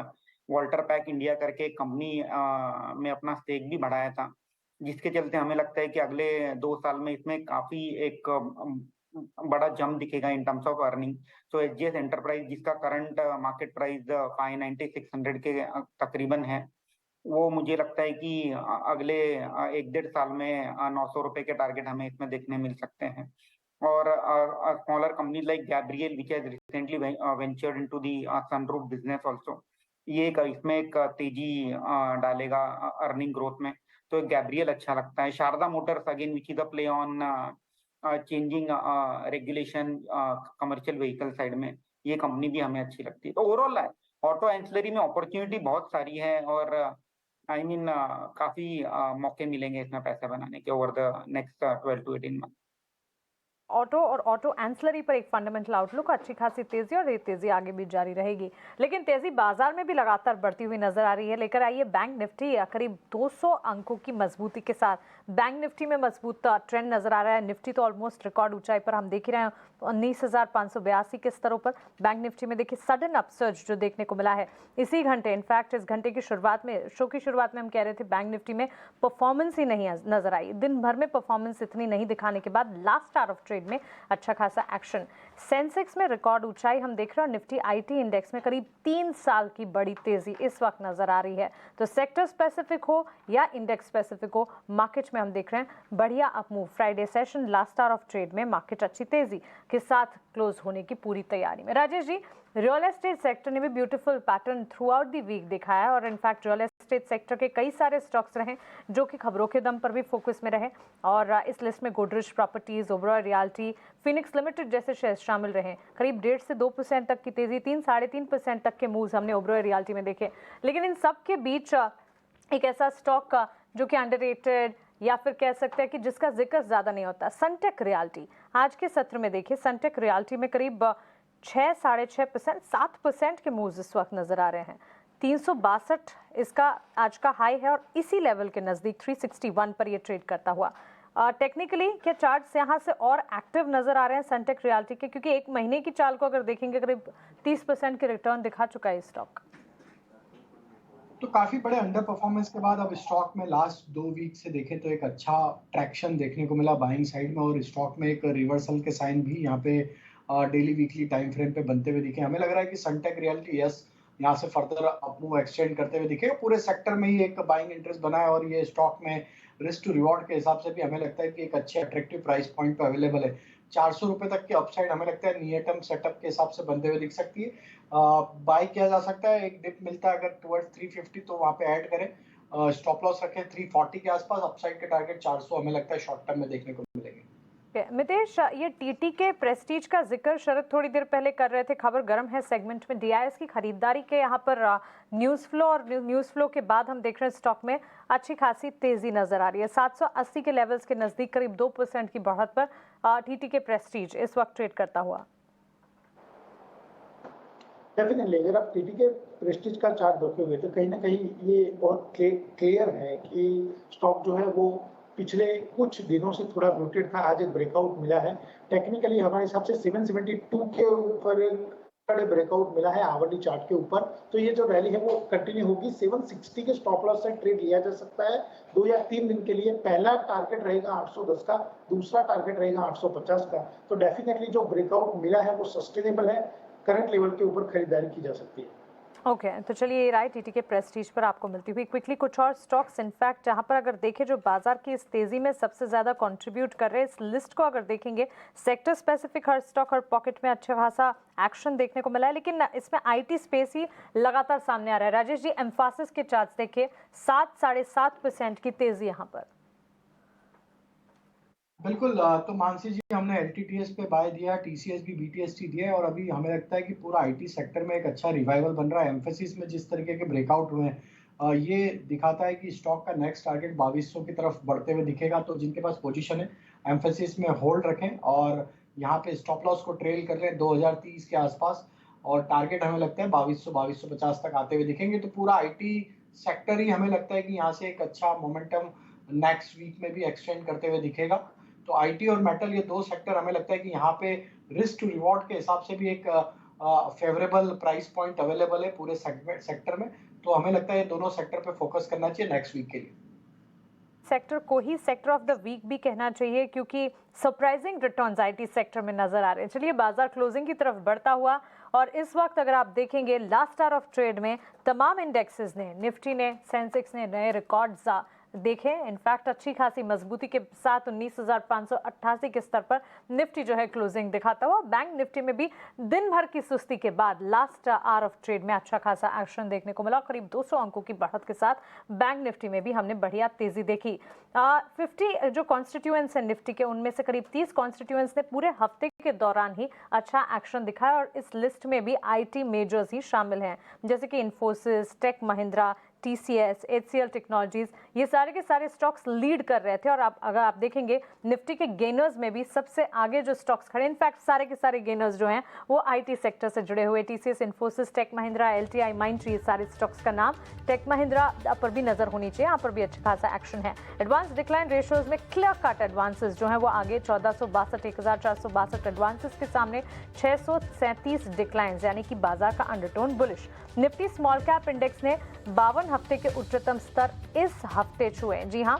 Speaker 8: वॉल्टर पैक इंडिया करके एक कंपनी में अपना स्टेक भी बढ़ाया था, जिसके चलते हमें लगता है कि अगले 2 साल में इसमें काफी एक बड़ा जंप दिखेगा इन टर्म्स ऑफ अर्निंग। तो एसजीएस एंटरप्राइज, जिसका करंट मार्केट प्राइस 590-600 के तकरीबन है, वो मुझे लगता है कि अगले 1-1.5 साल में 900 रुपए के टारगेट हमें इसमें देखने मिल सकते हैं। और smaller companies like Gabriel which has recently ventured into the sunroof business also, ये इसमें एक तेजी डालेगा अर्निंग ग्रोथ में, तो गैब्रियल अच्छा लगता है। Sharda motors again which is a play on changing regulation commercial vehicle side में, ये कंपनी भी हमें अच्छी लगती है। तो ओवरऑल ऑटो एंसिलरी में अपॉर्चुनिटी बहुत सारी है और आई मीन काफी मौके मिलेंगे इसमें पैसे बनाने के over the next 12 to 18 month.
Speaker 1: Auto और ऑटो एंसिलरी पर एक फंडामेंटल आउटलुक, अच्छी खासी तेजी और ये तेजी आगे भी जारी रहेगी। लेकिन तेजी बाजार में भी लगातार बढ़ती हुई नजर आ रही है। लेकर आइए बैंक निफ्टी करीब 200 अंकों की मजबूती के साथ। बैंक निफ्टी में मजबूत ट्रेंड नजर आ रहा है। निफ्टी तो ऑलमोस्ट रिकॉर्ड ऊंचाई पर हम देख ही रहे हैं, 19,582 के स्तरों पर बैंक निफ्टी में देखिए सडन अपसर्ज जो देखने को मिला है इसी घंटे। इनफैक्ट इस घंटे की शुरुआत में, शो की शुरुआत में हम कह रहे थे बैंक निफ्टी में परफॉर्मेंस ही नहीं नजर आई। दिन भर में परफॉर्मेंस इतनी नहीं दिखाने के बाद लास्ट आवर ऑफ ट्रेड में अच्छा खासा एक्शन। सेंसेक्स में रिकॉर्ड ऊंचाई हम देख रहे हैं और निफ्टी आईटी इंडेक्स में करीब 3 साल की बड़ी तेजी इस वक्त नजर आ रही है। तो सेक्टर स्पेसिफिक हो या इंडेक्स स्पेसिफिक हो, मार्केट में हम देख रहे हैं बढ़िया up move. Friday session last hour of trade में मार्केट अच्छी तेजी के साथ क्लोज होने की पूरी तैयारी में। Rajesh ji, real estate sector ने भी beautiful pattern throughout the week दिखाया है और इनफैक्ट रियल एस्टेट सेक्टर के कई सारे स्टॉक्स रहे जो कि खबरों के दम पर भी फोकस में रहे और इस लिस्ट में Godrej properties, Oberoi realty, Phoenix limited जैसे शेयर शामिल रहे। करीब 1.5 से 2% तक की तेजी, 3-3.5% तक के मूव्स हमने ओबरॉय रियल्टी में देखे। लेकिन इन सब के बीच एक ऐसा स्टॉक जो कि अंडररेटेड या फिर कह सकते हैं कि जिसका जिक्र ज़्यादा नहीं होता, सनटेक रियल्टी। आज के सत्र में देखिए सनटेक रियल्टी में करीब 6-6.5%, 7% के मूव्स इस वक्त नज़र आ रहे हैं। 362 इसका आज का हाई है और इसी लेवल के नज़दीक 361 पर ये ट्रेड करता हुआ। टेक्निकली क्या चार्ट्स यहाँ से और एक्टिव नज़र आ रहे हैं सनटेक रियल्टी के, क्योंकि एक महीने की चाल को अगर देखेंगे करीब 30% के रिटर्न दिखा चुका है स्टॉक।
Speaker 6: तो काफी बड़े अंडर परफॉर्मेंस के बाद अब स्टॉक में लास्ट 2 वीक से देखें तो एक अच्छा ट्रैक्शन देखने को मिला बाइंग साइड में, और स्टॉक में एक रिवर्सल के साइन भी यहाँ पे डेली वीकली टाइम फ्रेम पे बनते हुए दिखे। हमें लग रहा है कि सनटेक रियल्टी यस यहाँ से फर्दर अपमूव एक्सटेंड करते हुए दिखेगा। पूरे सेक्टर में ही एक बाइंग इंटरेस्ट बना है और ये स्टॉक में रिस्क टू रिवॉर्ड के हिसाब से भी हमें लगता है कि एक अच्छे अट्रैक्टिव प्राइस पॉइंट पे अवेलेबल है। 400 रुपए तक की अपसाइड हमें लगता है नियर टर्म सेटअप के हिसाब से बनते हुए दिख सकती है। बाय किया जा सकता है, एक डिप मिलता है अगर टुवर्ड्स 350 तो वहाँ पे ऐड करें। स्टॉप लॉस रखें 340 के आसपास, अपसाइड के टारगेट 400 हमें लगता है शॉर्ट टर्म में देखने को मिलेंगे।
Speaker 1: मितेश, ये टीटी के प्रेस्टीज का जिक्र शरद थोड़ी देर पहले कर रहे थे, खबर गर्म है सेगमेंट में। डीआईएस की खरीदारी के यहाँ पर न्यूज़ फ्लो और न्यूज़ फ्लो के बाद हम देख रहे हैं स्टॉक में अच्छी खासी तेजी नजर आ रही है। 780 के लेवल्स के नजदीक करीब 2% की बढ़त पर टीटी के प्रेस्टीज इस वक्त ट्रेड करता हुआ।
Speaker 7: डेफिनेटली अगर आप टीटी के प्रेस्टीज का चार्ट देखोगे तो कहीं ना कहीं ये बहुत क्लियर है कि स्टॉक जो है वो पिछले कुछ दिनों से थोड़ा म्यूटेड था, आज एक ब्रेकआउट मिला है। टेक्निकली हमारे हिसाब से 772 के ऊपर ब्रेकआउट मिला है आवरली चार्ट के ऊपर, तो ये जो रैली है वो कंटिन्यू होगी। 760 के स्टॉप लॉस से ट्रेड लिया जा सकता है 2 या 3 दिन के लिए। पहला टारगेट रहेगा 810 का, दूसरा टारगेट रहेगा 850 का। तो डेफिनेटली जो ब्रेकआउट मिला है वो सस्टेनेबल है, करंट लेवल के ऊपर खरीदारी की जा सकती है।
Speaker 1: ओके तो चलिए ये राय टीटी के प्रेस्टीज पर आपको मिलती हुई। क्विकली कुछ और स्टॉक्स इनफैक्ट जहां पर अगर देखें जो बाजार की इस तेजी में सबसे ज्यादा कंट्रीब्यूट कर रहे हैं, इस लिस्ट को अगर देखेंगे सेक्टर स्पेसिफिक हर स्टॉक हर पॉकेट में अच्छा खासा एक्शन देखने को मिला है, लेकिन इसमें आईटी स्पेस ही लगातार सामने आ रहा है। राजेश जी, एम्फासिस के चार्ट्स देखिए 7-7.5% की तेजी यहाँ पर।
Speaker 6: बिल्कुल, तो मानसी जी हमने एलटीटीएस पे बाय दिया, टीसीएस भी बीटीएसटी दिया है और अभी हमें लगता है कि पूरा आईटी सेक्टर में एक अच्छा रिवाइवल बन रहा है। एम्फेसिस में जिस तरीके के ब्रेकआउट हुए हैं ये दिखाता है कि स्टॉक का नेक्स्ट टारगेट 2200 की तरफ बढ़ते हुए दिखेगा। तो जिनके पास पोजीशन है एम्फेसिस में होल्ड रखें और यहाँ पे स्टॉप लॉस को ट्रेल कर लें 2030 के आसपास, और टारगेट हमें लगता है 2200-2250 तक आते हुए दिखेंगे। तो पूरा आईटी सेक्टर ही हमें लगता है कि यहाँ से एक अच्छा मोमेंटम नेक्स्ट वीक में भी एक्सटेंड करते हुए दिखेगा। तो आईटी और मेटल ये 2 सेक्टर हमें लगता है कि यहाँ पे रिस्क टू रिवॉर्ड के हिसाब से भी एक फेवरेबल प्राइस पॉइंट अवेलेबल है पूरे सेक्टर में। तो हमें लगता है ये दोनों सेक्टर पे फोकस करना चाहिए नेक्स्ट वीक के लिए।
Speaker 1: सेक्टर को ही सेक्टर ऑफ द वीक भी कहना चाहिए क्योंकि सरप्राइजिंग रिटर्न्स आईटी सेक्टर में नजर आ रहे हैं। चलिए बाजार क्लोजिंग की तरफ बढ़ता हुआ, और इस वक्त अगर आप देखेंगे लास्ट आवर ऑफ ट्रेड में तमाम इंडेक्सेस ने, निफ्टी ने, सेंसेक्स ने नए रिकॉर्ड्स देखें। इनफैक्ट अच्छी खासी मजबूती के साथ 19,588 के स्तर पर निफ्टी जो है क्लोजिंग दिखाता हुआ। बैंक निफ्टी में भी दिन भर की सुस्ती के बाद लास्ट आवर ऑफ ट्रेड में अच्छा खासा एक्शन देखने को मिला। करीब 200 अंकों की बढ़त के साथ बैंक निफ्टी में भी हमने बढ़िया तेजी देखी। 50 जो कॉन्स्टिट्यूएंट्स हैं निफ्टी के, उनमें से करीब 30 कॉन्स्टिट्यूएंट्स ने पूरे हफ्ते के दौरान ही अच्छा एक्शन दिखाया, और इस लिस्ट में भी आईटी मेजर्स ही शामिल हैं जैसे कि Infosys, tech Mahindra, TCS, HCL technologies. ये सारे के सारे स्टॉक्स लीड कर रहे थे। और अगर आप देखेंगे निफ्टी के गेनर्स में भी सबसे आगे जो स्टॉक्स खड़े, इनफैक्ट सारे के सारे गेनर्स जो हैं वो आईटी सेक्टर से जुड़े हुए, TCS, Infosys, tech Mahindra, LTI, Mindtree, सारे स्टॉक्स का नाम। टेक महिंद्रा पर भी नजर होनी चाहिए, यहाँ पर भी अच्छा खासा एक्शन है। एडवांस डिक्लाइन रेशियोज में क्लियर कट एडवांसेस जो है वो आगे 1462, 1462 एडवांसेस के सामने 637 डिक्लाइन, यानी कि बाजार का undertone bullish. Nifty small cap index ने 52 हफ्ते के उच्चतम स्तर इस हफ्ते छुए। जी हाँ,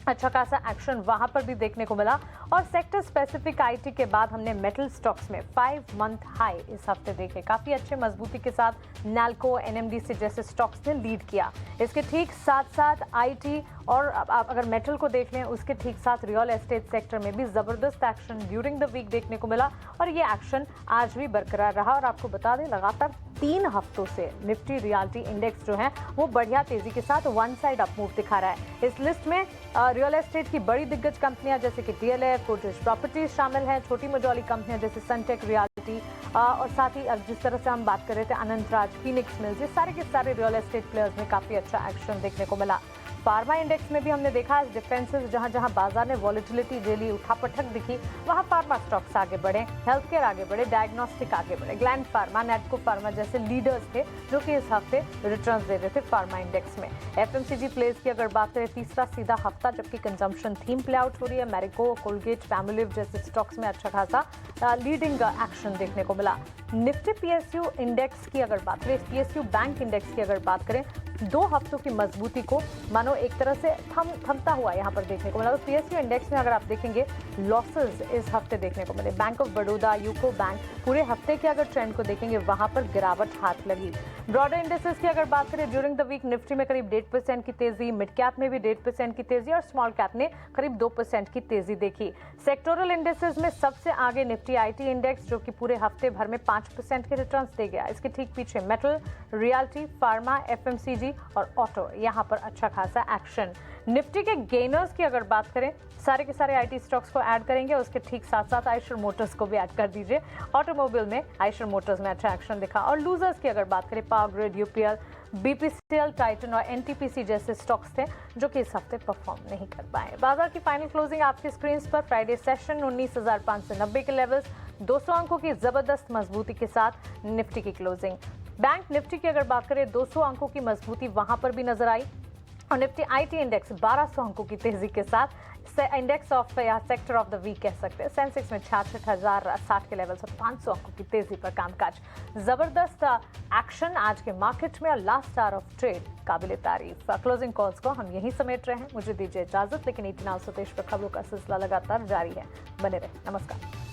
Speaker 1: अच्छा खासा एक्शन वहां पर भी देखने को मिला। और सेक्टर स्पेसिफिक आईटी के बाद हमने मेटल स्टॉक्स में 5 मंथ हाई इस हफ्ते देखे, काफी अच्छे मजबूती के साथ नैल्को, एनएमडीसी जैसे स्टॉक्स ने लीड किया। इसके ठीक साथ साथ आईटी और आप अगर मेटल को देख लें उसके ठीक साथ रियल एस्टेट सेक्टर में भी जबरदस्त एक्शन ड्यूरिंग द वीक देखने को मिला, और ये एक्शन आज भी बरकरार रहा। और आपको बता दें लगातार 3 हफ्तों से निफ्टी रियल्टी इंडेक्स जो है वो बढ़िया तेजी के साथ वन साइड अप मूव दिखा रहा है। इस लिस्ट में रियल एस्टेट की बड़ी दिग्गज कंपनियां जैसे कि डीएलएफ, कोटस प्रॉपर्टीज शामिल हैं, छोटी मझौली कंपनियां जैसे सनटेक रियल्टी, और साथ ही जिस तरह से हम बात कर रहे थे अनंतराज, फीनिक्स मिल्स, ये सारे के सारे रियल एस्टेट प्लेयर्स में काफी अच्छा एक्शन देखने को मिला। फार्मा इंडेक्स में भी हमने देखा है डिफेंसेस जहां जहां बाजार में वॉलेटिलिटी डेली उठापटक दिखी, वहां फार्मा स्टॉक्स आगे बढ़े, हेल्थ केयर आगे बढ़े, डायग्नोस्टिक आगे बढ़े। ग्लैंड फार्मा, नेटको फार्मा जैसे लीडर्स थे जो कि इस हफ्ते रिटर्न्स दे रहे थे फार्मा इंडेक्स में। एफएमसीजी प्लेस की अगर बात करें, तीसरा सीधा हफ्ता जबकि कंजम्पशन थीम प्ले आउट हो रही है। मैरिको, कोलगेट, पैमोलिव जैसे स्टॉक्स में अच्छा खासा लीडिंग एक्शन देखने को मिला। निफ्टी पीएसयू इंडेक्स की अगर बात करें, पीएसयू बैंक इंडेक्स की अगर बात करें, 2 हफ्तों की मजबूती को मानो एक तरह से थमता हुआ यहाँ पर देखने को मिला। तो पीएसयू इंडेक्स में अगर आप देखेंगे लॉसेस इस हफ्ते देखने को मिले। Bank of Baroda, UCO bank, पूरे हफ्ते के अगर ट्रेंड को देखेंगे वहां पर गिरावट हाथ लगी। ब्रॉडर इंडेक्सेस की अगर बात करें, ड्यूरिंग द वीक निफ्टी में करीब 1.5% की तेजी, मिड कैप में भी 1.5% की तेजी और स्मॉल कैप ने करीब 2% की तेजी देखी। सेक्टोरल इंडेक्सेस में सबसे आगे निफ्टी आईटी इंडेक्स जो कि पूरे हफ्ते भर में 5% के रिटर्न्स दे गया। इसके ठीक पीछे मेटल, रियल्टी, फार्मा, एफएमसीजी और ऑटो, यहां पर अच्छा खासा एक्शन। निफ्टी के गेनर्स की अगर बात करें, सारे के सारे आईटी स्टॉक्स को ऐड करेंगे, उसके ठीक साथ साथ आइशर मोटर्स को भी ऐड कर दीजिए। ऑटोमोबाइल में आइशर मोटर्स में अच्छा एक्शन दिखा। और लूजर्स की अगर बात करें, power grid, UPL, BPCL, Titan और एनटीपीसी जैसे स्टॉक्स थे जो कि इस हफ्ते परफॉर्म नहीं कर पाए। बाजार की फाइनल क्लोजिंग आपकी स्क्रीन पर। फ्राइडे सेशन 19,590 के लेवल्स, 200 अंकों की जबरदस्त मजबूती के साथ निफ्टी की क्लोजिंग। बैंक निफ्टी की अगर बात करें, 200 अंकों की मजबूती वहां पर भी नजर आई और निफ्टी आईटी इंडेक्स 1200 अंकों की तेजी के साथ इंडेक्स ऑफ या सेक्टर ऑफ द वीक कह सकते हैं। सेंसेक्स में 66,060 के लेवल से 500 अंकों की तेजी पर कामकाज। जबरदस्त एक्शन आज के मार्केट में और लास्ट आवर ऑफ ट्रेड काबिले तारीफ। क्लोजिंग कॉल्स को हम यहीं समेट रहे हैं। मुझे दीजिए इजाजत, लेकिन 18 सतेश पर खबरों का सिलसिला लगातार जारी है। बने रहे। नमस्कार।